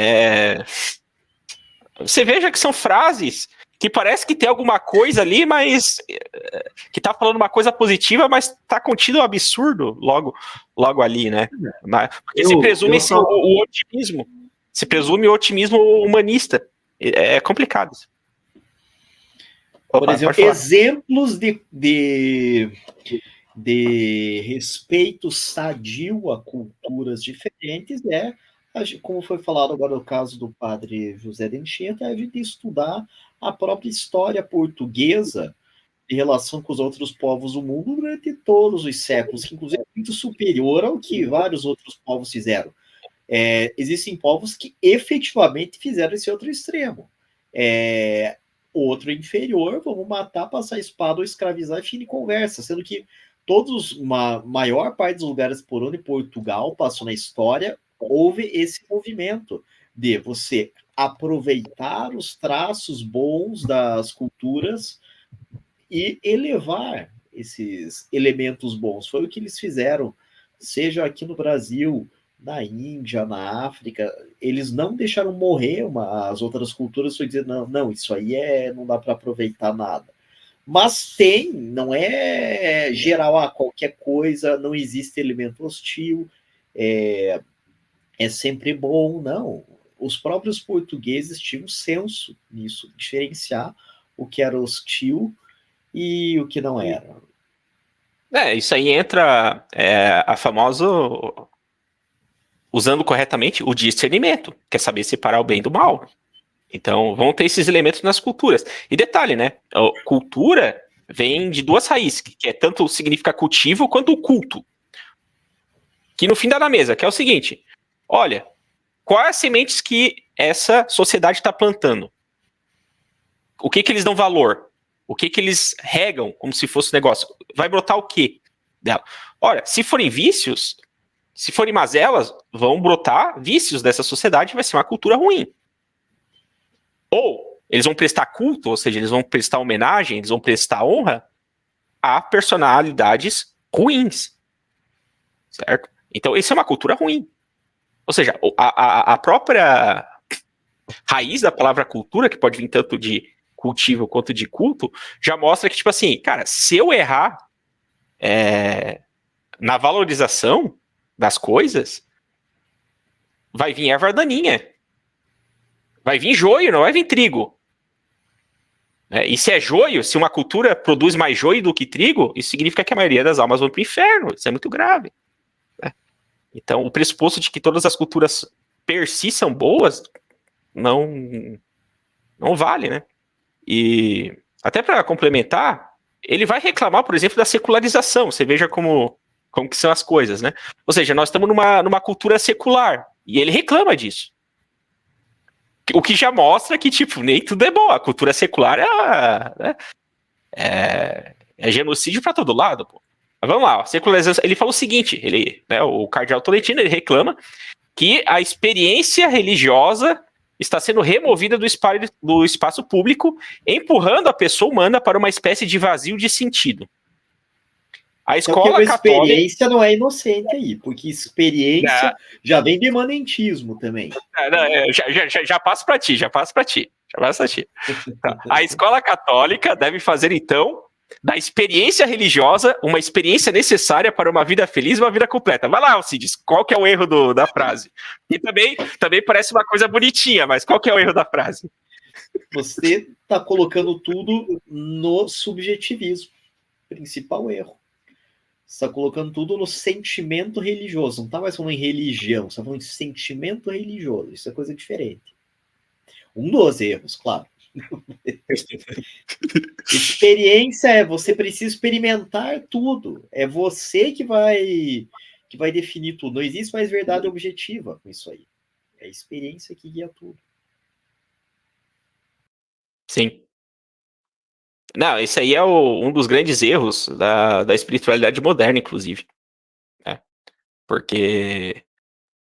você veja que são frases que parece que tem alguma coisa ali, mas que tá falando uma coisa positiva, mas tá contido um absurdo logo ali, né? Porque se presume o otimismo. Se presume o otimismo humanista. É complicado. Por exemplo, exemplos de respeito sadio a culturas diferentes como foi falado agora no caso do padre José de Anchieta, a gente estudar a própria história portuguesa em relação com os outros povos do mundo durante todos os séculos, que inclusive é muito superior ao que vários outros povos fizeram. Existem povos que efetivamente fizeram esse outro extremo. Outro inferior, vamos matar, passar a espada ou escravizar e fim de conversa, sendo que maior parte dos lugares por onde Portugal passou na história, houve esse movimento de você aproveitar os traços bons das culturas e elevar esses elementos bons. Foi o que eles fizeram, seja aqui no Brasil, na Índia, na África. Eles não deixaram morrer as outras culturas, foi dizer, não, isso aí não dá para aproveitar nada. Mas não é geral, qualquer coisa, não existe elemento hostil, é sempre bom, não. Os próprios portugueses tinham senso nisso, diferenciar o que era hostil e o que não era. Isso aí entra a famosa, usando corretamente, o discernimento, que é saber separar o bem do mal. Então, vão ter esses elementos nas culturas. E detalhe, né? A cultura vem de duas raízes, que tanto significa cultivo quanto culto. Que no fim dá na mesa, que é o seguinte: olha, quais as sementes que essa sociedade está plantando? O que eles dão valor? O que eles regam como se fosse negócio? Vai brotar o quê dela? Olha, se forem vícios, se forem mazelas, vão brotar vícios dessa sociedade e vai ser uma cultura ruim. Ou eles vão prestar culto, ou seja, eles vão prestar homenagem, eles vão prestar honra a personalidades ruins. Certo? Então, isso é uma cultura ruim. Ou seja, a própria raiz da palavra cultura, que pode vir tanto de cultivo quanto de culto, já mostra que, tipo assim, cara, se eu errar na valorização das coisas, vai vir erva daninha. Vai vir joio, não vai vir trigo. E se é joio, se uma cultura produz mais joio do que trigo, isso significa que a maioria das almas vão para o inferno. Isso é muito grave. Então, o pressuposto de que todas as culturas per si são boas não vale, né? E até para complementar, ele vai reclamar, por exemplo, da secularização. Você veja como que são as coisas, né? Ou seja, nós estamos numa cultura secular e ele reclama disso. O que já mostra que, tipo, nem tudo é bom. A cultura secular é genocídio para todo lado, pô. Mas vamos lá, a secularização. Ele fala o seguinte, o cardeal Tolentino, ele reclama que a experiência religiosa está sendo removida do espaço público, empurrando a pessoa humana para uma espécie de vazio de sentido. A escola católica... experiência não é inocente aí, porque experiência já vem de imanentismo também. Já passo para ti. Tá. A escola católica deve fazer, então, da experiência religiosa uma experiência necessária para uma vida feliz e uma vida completa. Vai lá, Alcides, qual que é o erro da frase? E também parece uma coisa bonitinha, mas qual que é o erro da frase? Você está colocando tudo no subjetivismo. Principal erro. Você está colocando tudo no sentimento religioso. Não está mais falando em religião, você está falando em sentimento religioso. Isso é coisa diferente. Um dos erros, claro. Experiência você precisa experimentar tudo. É você que vai definir tudo. Não existe mais verdade objetiva com isso aí. É a experiência que guia tudo. Sim. Não, esse aí é um dos grandes erros da espiritualidade moderna, inclusive. Porque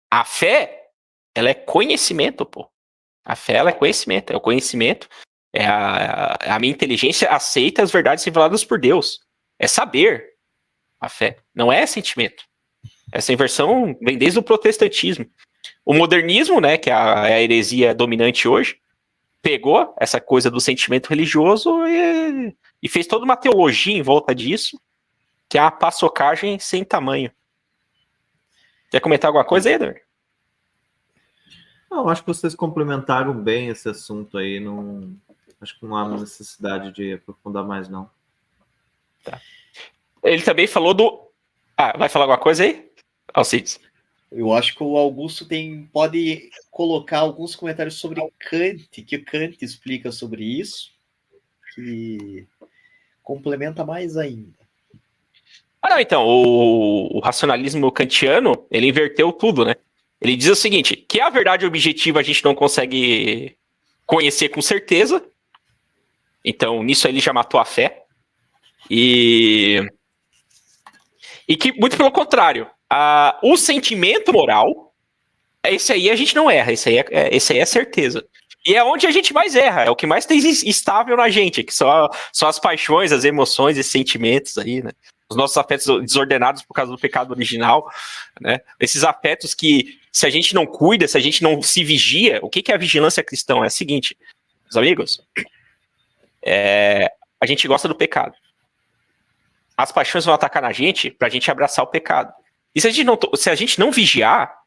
a fé, ela é conhecimento, pô. A fé, ela é conhecimento. É o conhecimento, a minha inteligência aceita as verdades reveladas por Deus. É saber a fé, não é sentimento. Essa inversão vem desde o protestantismo. O modernismo, né, que é a heresia dominante hoje, pegou essa coisa do sentimento religioso e fez toda uma teologia em volta disso, que é uma paçocagem sem tamanho. Quer comentar alguma coisa aí, Eder? Não, acho que vocês complementaram bem esse assunto aí. Não, acho que não há necessidade de aprofundar mais, não. Tá. Ele também falou do... vai falar alguma coisa aí, Alcides? Eu acho que o Augusto pode colocar alguns comentários sobre Kant, que Kant explica sobre isso, que complementa mais ainda. Não, então, o racionalismo kantiano, ele inverteu tudo, né? Ele diz o seguinte, que a verdade objetiva a gente não consegue conhecer com certeza, então nisso ele já matou a fé, e que, muito pelo contrário, o sentimento moral, esse aí a gente não erra, esse aí é certeza. E é onde a gente mais erra, é o que mais tem estável na gente, que são as paixões, as emoções e sentimentos aí, né? Os nossos afetos desordenados por causa do pecado original, né? Esses afetos que, se a gente não cuida, se a gente não se vigia, o que é a vigilância cristã? É o seguinte, meus amigos, a gente gosta do pecado. As paixões vão atacar na gente pra gente abraçar o pecado. E se a gente não vigiar,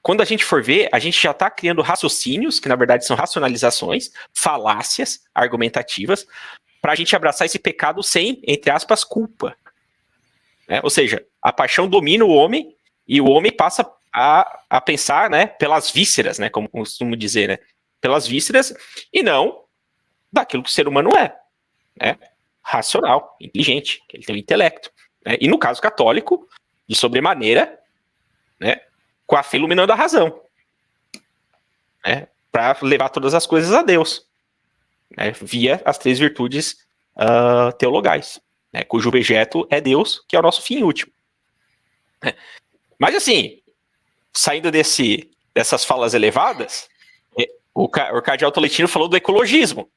quando a gente for ver, a gente já está criando raciocínios, que na verdade são racionalizações, falácias argumentativas, para a gente abraçar esse pecado sem, entre aspas, culpa. Ou seja, a paixão domina o homem e o homem passa a pensar, né, pelas vísceras, né, como costumo dizer, né, pelas vísceras e não daquilo que o ser humano é, né, racional, inteligente, que ele tem um intelecto. Né, e no caso católico, de sobremaneira, né, com a fé iluminando a razão, né, para levar todas as coisas a Deus, né, via as 3 virtudes teologais, né, cujo objeto é Deus, que é o nosso fim último. Né. Mas assim, saindo dessas falas elevadas, o cardeal Tolentino falou do ecologismo.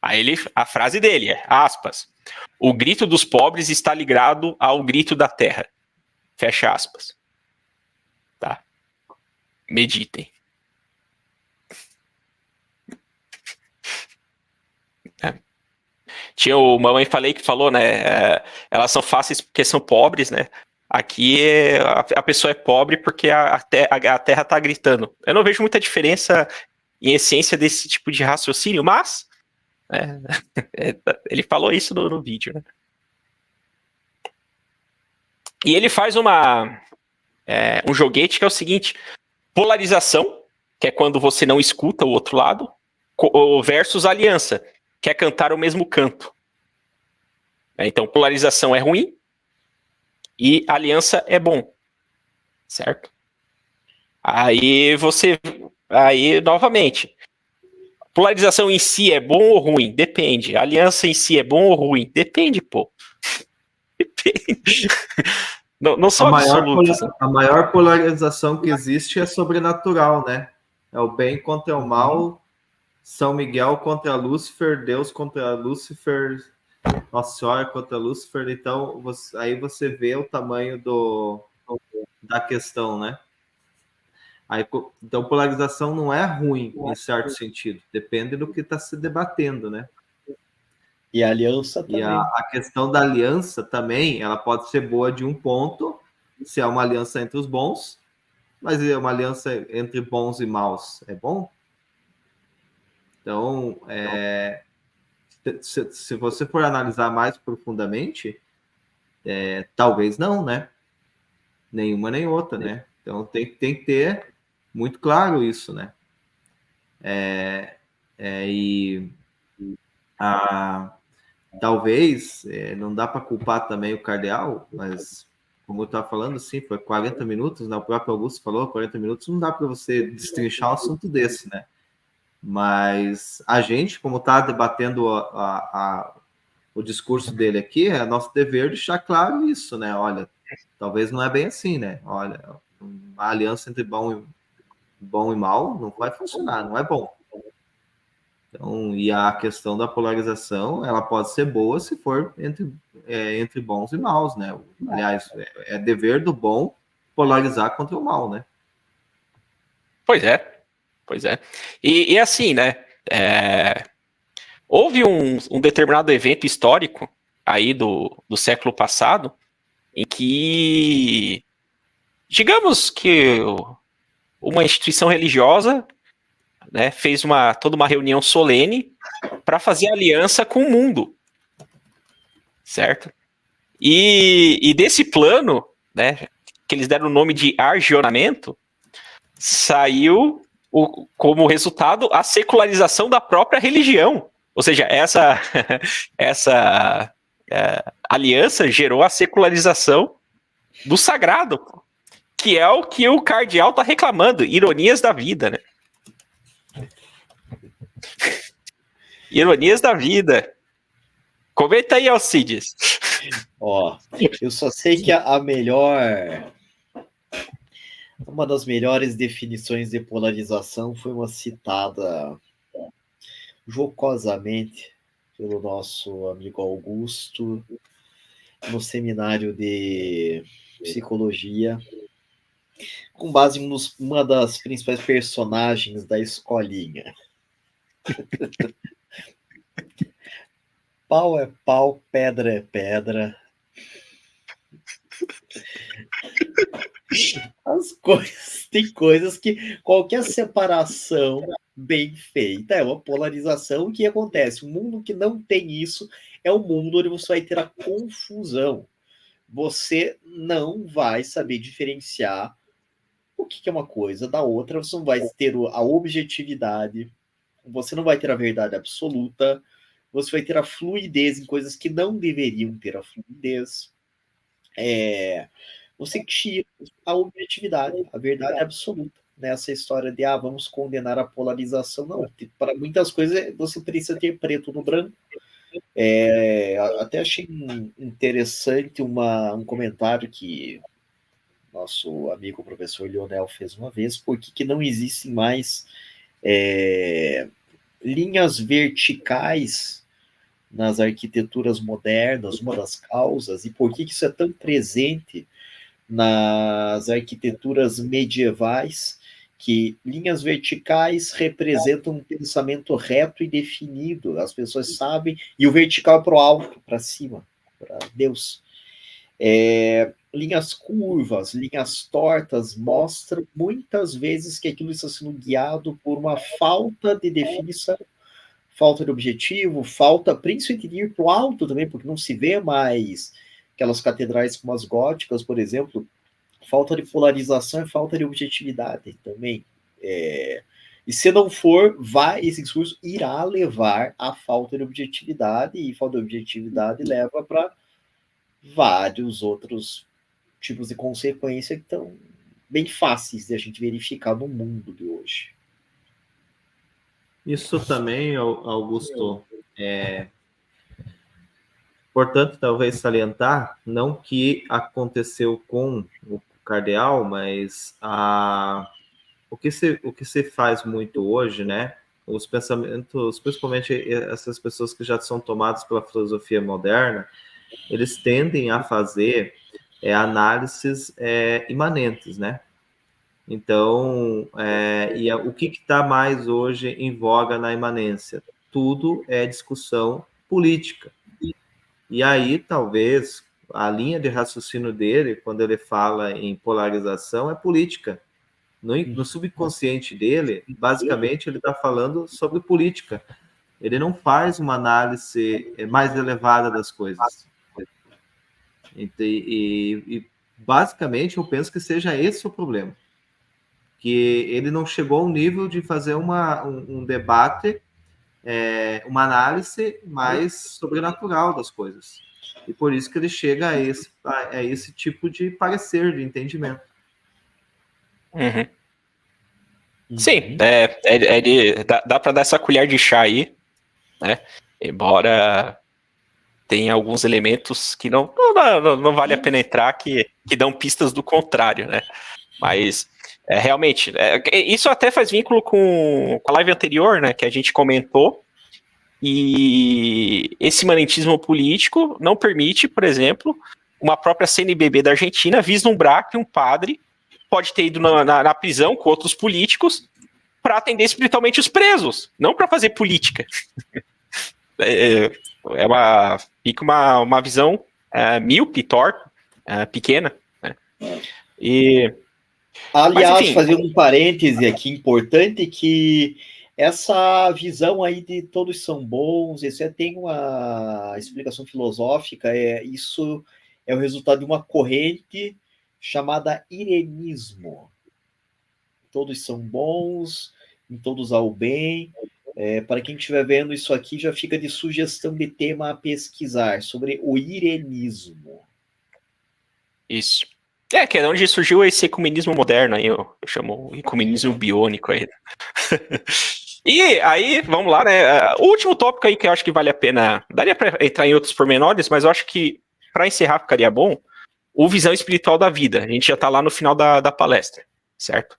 Aí a frase dele é, aspas, o grito dos pobres está ligado ao grito da terra. Fecha aspas. Tá? Meditem. Tinha o Mamãe Falei que falou, né? Elas são fáceis porque são pobres, né? Aqui a pessoa é pobre porque a terra tá gritando. Eu não vejo muita diferença em essência desse tipo de raciocínio, mas ele falou isso no vídeo, né? E ele faz um joguete que é o seguinte: polarização, que é quando você não escuta o outro lado, versus aliança, que é cantar o mesmo canto. Então, polarização é ruim e aliança é bom, certo? Aí novamente, polarização em si é bom ou ruim? Depende. Aliança em si é bom ou ruim? Depende, pô. Depende. Não são absolutos. A maior polarização que existe é sobrenatural, né? É o bem contra o mal, São Miguel contra Lúcifer, Deus contra Lúcifer, Nossa Senhora contra Lúcifer. Então, aí você vê o tamanho da questão, né? Então, polarização não é ruim, em certo sentido. Depende do que está se debatendo, né? E a aliança também. E a questão da aliança também, ela pode ser boa de um ponto, se é uma aliança entre os bons, mas é uma aliança entre bons e maus. É bom? Então, se você for analisar mais profundamente, talvez não, né? Nenhuma nem outra, né? Então, tem que ter muito claro isso, né? Talvez, não dá para culpar também o cardeal, mas, como eu estava falando, sim, foi 40 minutos, né? O próprio Augusto falou, 40 minutos não dá para você destrinchar um assunto desse, né? Mas a gente, como está debatendo o discurso dele aqui, é nosso dever deixar claro isso, né? Olha, talvez não é bem assim, né? Olha, a aliança entre bom e mal não vai funcionar, não é bom. Então, e a questão da polarização, ela pode ser boa se for entre entre bons e maus, né? Aliás, é dever do bom polarizar contra o mal, né? Pois é, pois é. E assim, né? Houve um determinado evento histórico aí do século passado em que, digamos que uma instituição religiosa, né, fez toda uma reunião solene para fazer aliança com o mundo, certo? E desse plano, né, que eles deram o nome de argionamento, saiu como resultado a secularização da própria religião. Ou seja, essa aliança gerou a secularização do sagrado, que é o que o cardeal está reclamando. Ironias da vida, né? Ironias da vida. Comenta aí, Alcides. Ó, eu só sei que uma das melhores definições de polarização foi uma citada jocosamente pelo nosso amigo Augusto no seminário de psicologia, com base em uma das principais personagens da escolinha. Pau é pau, pedra é pedra. Tem coisas que qualquer separação bem feita é uma polarização. O que acontece? Um mundo que não tem isso é um mundo onde você vai ter a confusão. Você não vai saber diferenciar o que é uma coisa da outra, você não vai ter a objetividade, você não vai ter a verdade absoluta, você vai ter a fluidez em coisas que não deveriam ter a fluidez. Você tira a objetividade, a verdade absoluta nessa história de vamos condenar a polarização. Não, para muitas coisas você precisa ter preto no branco. Até achei interessante um comentário que nosso amigo professor Lionel fez uma vez, porque não existem mais linhas verticais nas arquiteturas modernas, uma das causas, e por que isso é tão presente nas arquiteturas medievais, que linhas verticais representam um pensamento reto e definido, as pessoas sabem, e o vertical para o alto, para cima, para Deus. Linhas curvas, linhas tortas mostram muitas vezes que aquilo está sendo guiado por uma falta de definição, falta de objetivo, falta principalmente de ir para o alto também, porque não se vê mais aquelas catedrais como as góticas, por exemplo, falta de polarização e falta de objetividade também. E se não for, esse discurso irá levar à falta de objetividade, e falta de objetividade leva para vários outros tipos de consequência que estão bem fáceis de a gente verificar no mundo de hoje. Isso também, Augusto, importante talvez salientar, não que aconteceu com o cardeal, mas o que se faz muito hoje, né? Os pensamentos, principalmente essas pessoas que já são tomadas pela filosofia moderna, eles tendem a fazer análises imanentes, né? Então, o que está mais hoje em voga na imanência? Tudo é discussão política. E aí, talvez, a linha de raciocínio dele, quando ele fala em polarização, é política. No subconsciente dele, basicamente, ele está falando sobre política. Ele não faz uma análise mais elevada das coisas. E basicamente, eu penso que seja esse o problema. Que ele não chegou ao nível de fazer um debate, uma análise mais sobrenatural das coisas. E por isso que ele chega a esse tipo de parecer, de entendimento. Uhum. Sim, dá para dar essa colher de chá aí, né? Embora tenha alguns elementos que não vale a pena entrar, que dão pistas do contrário, né? Mas realmente, isso até faz vínculo com a live anterior, né? Que a gente comentou. E esse imanentismo político não permite, por exemplo, uma própria CNBB da Argentina vislumbrar que um padre pode ter ido na prisão com outros políticos para atender espiritualmente os presos, não para fazer política. Fica uma visão míope, torta, pequena. Né? Aliás, enfim, fazer um parêntese aqui importante, que essa visão aí de todos são bons, isso tem uma explicação filosófica, isso é o resultado de uma corrente chamada irenismo. Todos são bons, em todos há o bem. Para quem estiver vendo isso aqui, já fica de sugestão de tema a pesquisar sobre o irenismo. Isso. Que é onde surgiu esse ecumenismo moderno aí, eu chamo ecumenismo biônico aí. E aí, vamos lá, né? O último tópico aí que eu acho que vale a pena, daria para entrar em outros pormenores, mas eu acho que para encerrar ficaria bom, o visão espiritual da vida. A gente já tá lá no final da palestra, certo?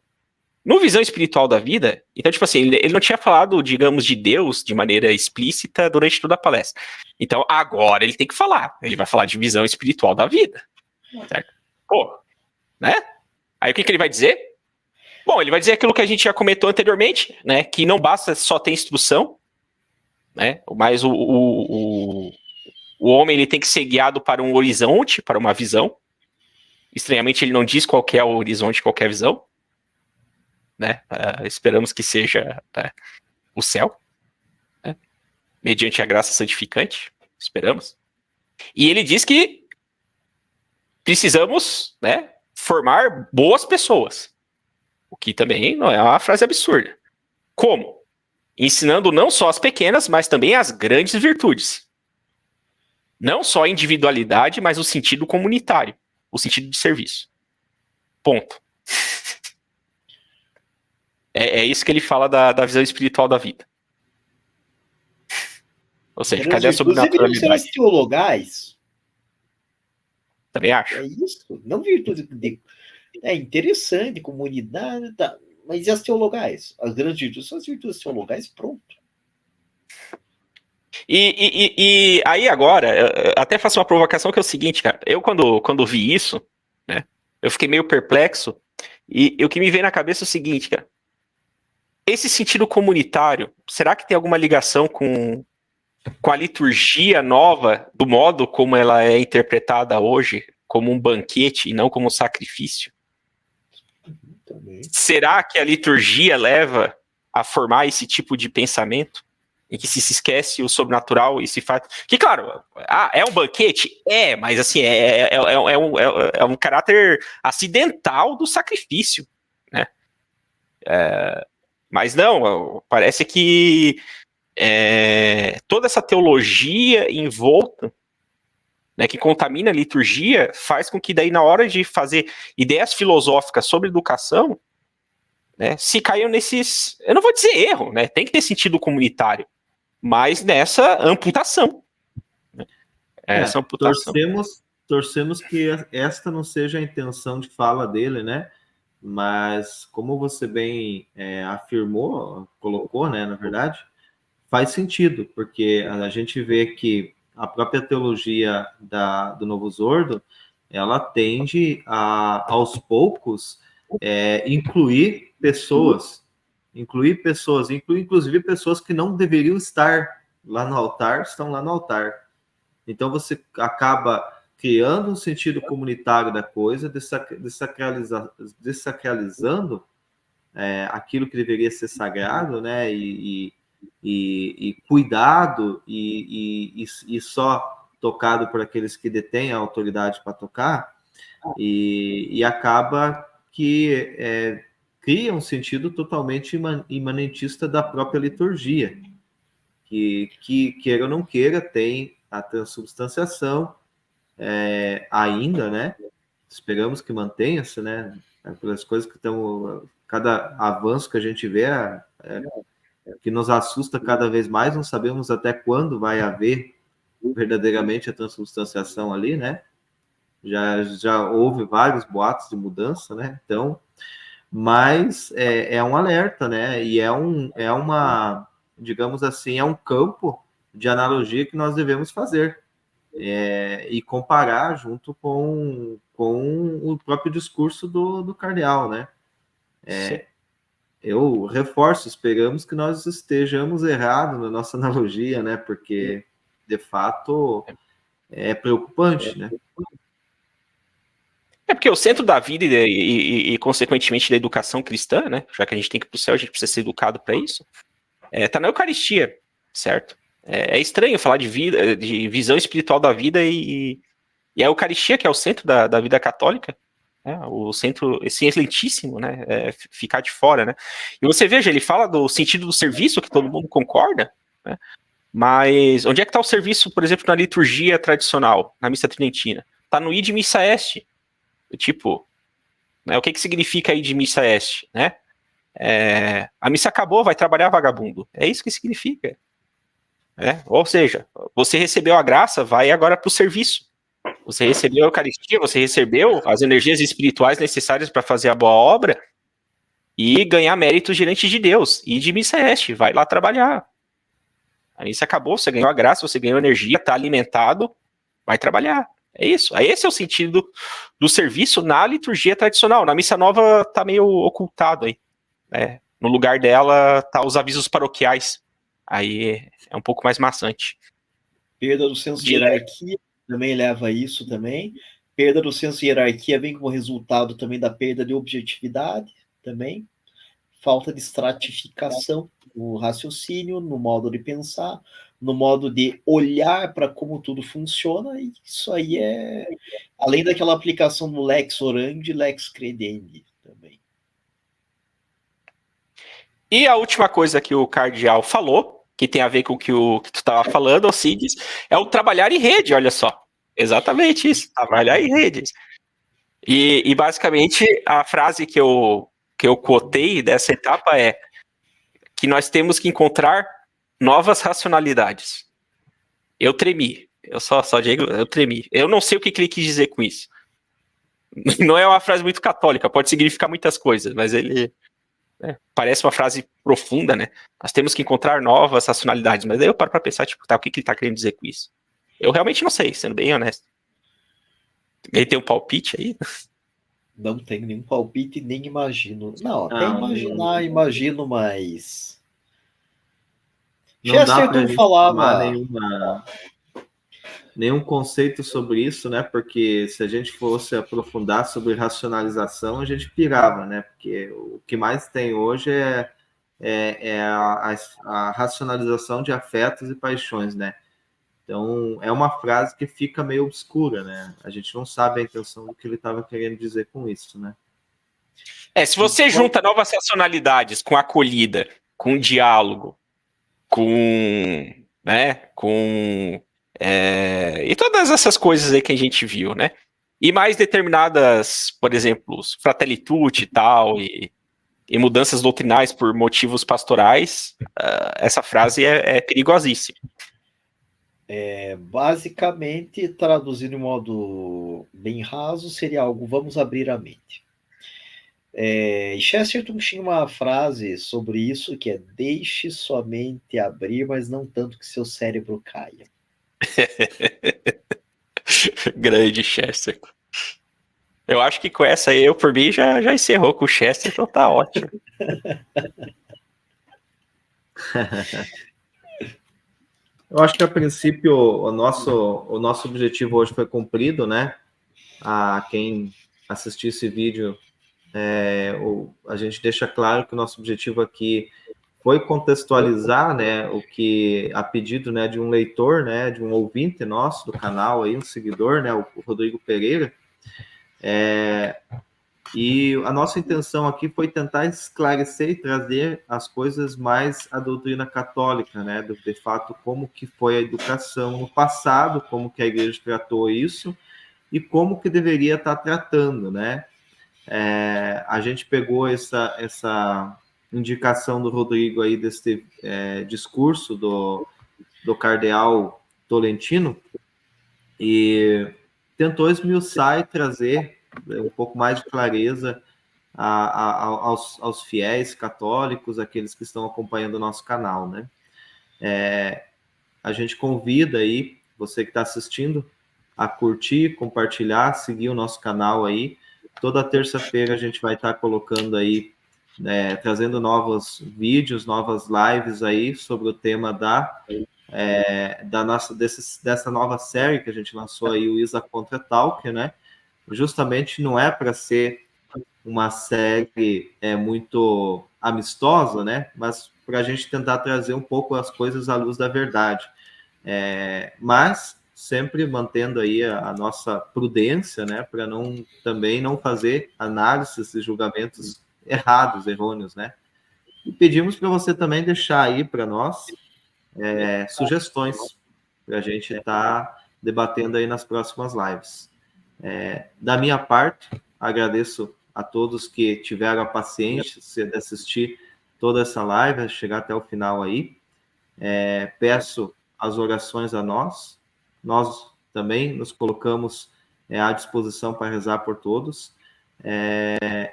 No visão espiritual da vida, então, tipo assim, ele não tinha falado, digamos, de Deus de maneira explícita durante toda a palestra. Então, agora ele tem que falar. Ele vai falar de visão espiritual da vida, certo? Pô, né? Aí o que ele vai dizer? Bom, ele vai dizer aquilo que a gente já comentou anteriormente, né? Que não basta só ter instrução, né? Mas o homem ele tem que ser guiado para um horizonte, para uma visão. Estranhamente, ele não diz qual que é o horizonte, qualquer visão. Né? Esperamos que seja o céu, né? Mediante a graça santificante, esperamos. E ele diz que precisamos, né, formar boas pessoas, o que também não é uma frase absurda. Como? Ensinando não só as pequenas, mas também as grandes virtudes. Não só a individualidade, mas o sentido comunitário, o sentido de serviço. Ponto. É isso que ele fala da visão espiritual da vida. Ou seja, cadê a sobrenaturalidade? Deveriam ser teologais. Também acho. É isso. Não virtude é interessante, comunidade, tá. Mas e as teologais? As grandes virtudes são as virtudes teologais, pronto. E aí agora, eu até faço uma provocação que é o seguinte, cara. Eu quando vi isso, né, eu fiquei meio perplexo. E o que me veio na cabeça é o seguinte, cara. Esse sentido comunitário, será que tem alguma ligação com a liturgia nova, do modo como ela é interpretada hoje, como um banquete e não como um sacrifício? Também. Será que a liturgia leva a formar esse tipo de pensamento, em que se esquece o sobrenatural e se faz... Que, claro, é um banquete? Mas assim, é um caráter acidental do sacrifício, né? Mas não, parece que toda essa teologia envolta, né, que contamina a liturgia, faz com que daí na hora de fazer ideias filosóficas sobre educação, né, se caiam nesses, eu não vou dizer erro, né, tem que ter sentido comunitário, mas nessa amputação. Né, essa amputação. Torcemos que esta não seja a intenção de fala dele, né? Mas como você bem afirmou, colocou, né, na verdade, faz sentido, porque a gente vê que a própria teologia do Novo Zordo, ela tende aos poucos, incluir pessoas, inclusive pessoas que não deveriam estar lá no altar, estão lá no altar. Então você acaba criando um sentido comunitário da coisa, desacralizando aquilo que deveria ser sagrado, né? E cuidado e só tocado por aqueles que detêm a autoridade para tocar, e acaba que cria um sentido totalmente imanentista da própria liturgia, que queira ou não queira, tem a transubstanciação ainda, né? Esperamos que mantenha-se, né? Pelas coisas que estão, cada avanço que a gente vê que nos assusta cada vez mais, não sabemos até quando vai haver verdadeiramente a transubstanciação ali, né? Já houve vários boatos de mudança, né? Então, mas é um alerta, né? E uma, digamos assim, é um campo de analogia que nós devemos fazer e comparar junto com o próprio discurso do cardeal, né? Eu reforço, esperamos que nós estejamos errados na nossa analogia, né? Porque, de fato, é preocupante, né? É porque o centro da vida consequentemente, da educação cristã, né? Já que a gente tem que ir para o céu, a gente precisa ser educado para isso. Tá na Eucaristia, certo? É estranho falar de vida, de visão espiritual da vida e a Eucaristia, que é o centro da vida católica, né? O centro excelentíssimo, né? Ficar de fora, né? E você veja, ele fala do sentido do serviço, que todo mundo concorda, né? Mas onde é que está o serviço, por exemplo, na liturgia tradicional, na missa tridentina? Está no id missa est. Tipo, né, o que significa id missa est, né? A missa acabou, vai trabalhar, vagabundo. É isso que significa. Ou seja, você recebeu a graça, vai agora para o serviço. Você recebeu a Eucaristia, você recebeu as energias espirituais necessárias para fazer a boa obra e ganhar méritos diante de Deus. E de missa est, vai lá trabalhar. A missa acabou, você ganhou a graça, você ganhou energia, está alimentado, vai trabalhar. É isso. Esse é o sentido do serviço na liturgia tradicional. Na missa nova está meio ocultado aí. No lugar dela tá os avisos paroquiais. Aí é um pouco mais maçante. Perda do senso de hierarquia também leva a isso também. Perda do senso de hierarquia vem como resultado também da perda de objetividade também. Falta de estratificação no raciocínio, no modo de pensar, no modo de olhar para como tudo funciona, e isso aí além daquela aplicação do lex orandi, lex credendi também. E a última coisa que o cardeal falou, que tem a ver com o que tu estava falando, Alcides, é o trabalhar em rede, olha só. Exatamente isso, trabalhar em redes. E basicamente a frase que eu quotei dessa etapa é que nós temos que encontrar novas racionalidades. Eu tremi. Eu só digo, eu tremi. Eu não sei o que ele quis dizer com isso. Não é uma frase muito católica, pode significar muitas coisas, mas ele parece uma frase profunda, né? Nós temos que encontrar novas racionalidades, mas daí eu paro para pensar, tipo, tá, o que ele tá querendo dizer com isso? Eu realmente não sei, sendo bem honesto. Ele tem um palpite aí? Não tenho nenhum palpite, nem imagino. Não, até imagino, mas... Não dá para a gente tomar nenhum conceito sobre isso, né? Porque se a gente fosse aprofundar sobre racionalização, a gente pirava, né? Porque o que mais tem hoje é a racionalização de afetos e paixões, né? Então, é uma frase que fica meio obscura, né? A gente não sabe a intenção do que ele estava querendo dizer com isso, né? Se você junta novas racionalidades com acolhida, com diálogo, e todas essas coisas aí que a gente viu, né? E mais determinadas, por exemplo, Fratelli Tutti e tal, e mudanças doutrinais por motivos pastorais, essa frase é perigosíssima. Basicamente, traduzindo de modo bem raso, seria algo: vamos abrir a mente. Chesterton tinha uma frase sobre isso que é: deixe sua mente abrir, mas não tanto que seu cérebro caia. Grande Chesterton. Eu acho que com essa aí, por mim, já encerrou com o Chesterton, tá ótimo. Eu acho que, a princípio, o nosso objetivo hoje foi cumprido, né? A quem assistir esse vídeo, a gente deixa claro que o nosso objetivo aqui foi contextualizar, né, o que, a pedido, né, de um leitor, né, de um ouvinte nosso do canal, aí, um seguidor, né, o Rodrigo Pereira. E a nossa intenção aqui foi tentar esclarecer e trazer as coisas mais à doutrina católica, né? De fato, como que foi a educação no passado, como que a igreja tratou isso e como que deveria estar tratando, né? A gente pegou essa indicação do Rodrigo aí desse discurso do cardeal Tolentino e tentou esmiuçar e trazer um pouco mais de clareza aos fiéis católicos, aqueles que estão acompanhando o nosso canal, né? a gente convida aí, você que está assistindo, a curtir, compartilhar, seguir o nosso canal aí. Toda terça-feira a gente vai estar colocando aí, trazendo novos vídeos, novas lives aí sobre o tema dessa nova série que a gente lançou aí, o Isa Contra Talk, né? Justamente não é para ser uma série muito amistosa, né? Mas para a gente tentar trazer um pouco as coisas à luz da verdade. Mas sempre mantendo aí a nossa prudência, né? Para também não fazer análises e julgamentos errôneos, né? E pedimos para você também deixar aí para nós sugestões para a gente estar debatendo aí nas próximas lives. Da minha parte, agradeço a todos que tiveram a paciência de assistir toda essa live, chegar até o final aí. Peço as orações a nós também nos colocamos à disposição para rezar por todos.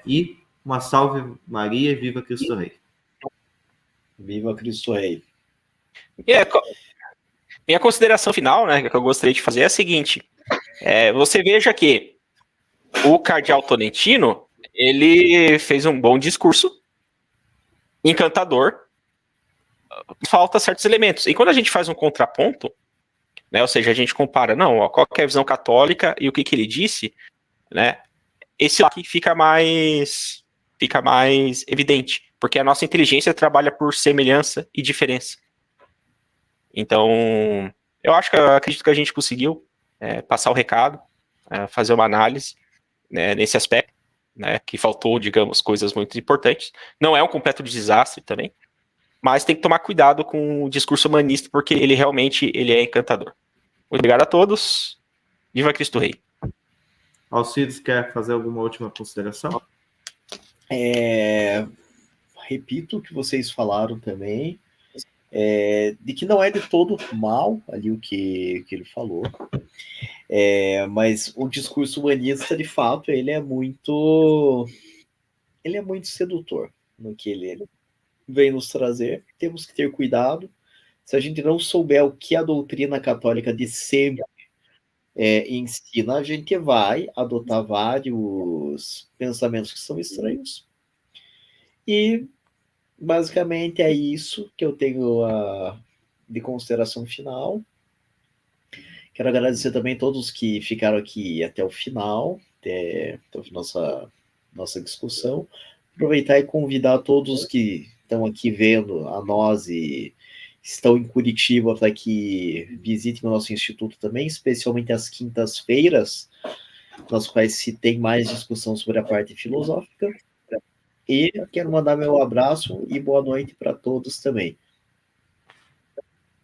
E uma salve Maria e viva Cristo Rei. Viva Cristo Rei. Minha consideração final, né, que eu gostaria de fazer é a seguinte: você veja que o cardeal Tolentino, ele fez um bom discurso, encantador, falta certos elementos. E quando a gente faz um contraponto, né, ou seja, a gente compara, qual que é a visão católica e o que ele disse, né, esse aqui fica mais evidente, porque a nossa inteligência trabalha por semelhança e diferença. Então, eu acredito que a gente conseguiu passar o recado, fazer uma análise, né, nesse aspecto, né, que faltou, digamos, coisas muito importantes. Não é um completo desastre também, mas tem que tomar cuidado com o discurso humanista, porque ele realmente é encantador. Muito obrigado a todos. Viva Cristo Rei. Alcides, quer fazer alguma última consideração? Repito o que vocês falaram também, de que não é de todo mal ali o que ele falou, mas o discurso humanista, de fato, ele é muito sedutor no que ele vem nos trazer. Temos que ter cuidado. Se a gente não souber o que a doutrina católica de sempre ensina, a gente vai adotar vários pensamentos que são estranhos. E basicamente é isso que eu tenho de consideração final. Quero agradecer também a todos que ficaram aqui até o final, até a nossa discussão. Aproveitar e convidar todos que estão aqui vendo a nós e estão em Curitiba para que visitem o nosso instituto também, especialmente às quintas-feiras, nas quais se tem mais discussão sobre a parte filosófica. E quero mandar meu abraço e boa noite para todos também.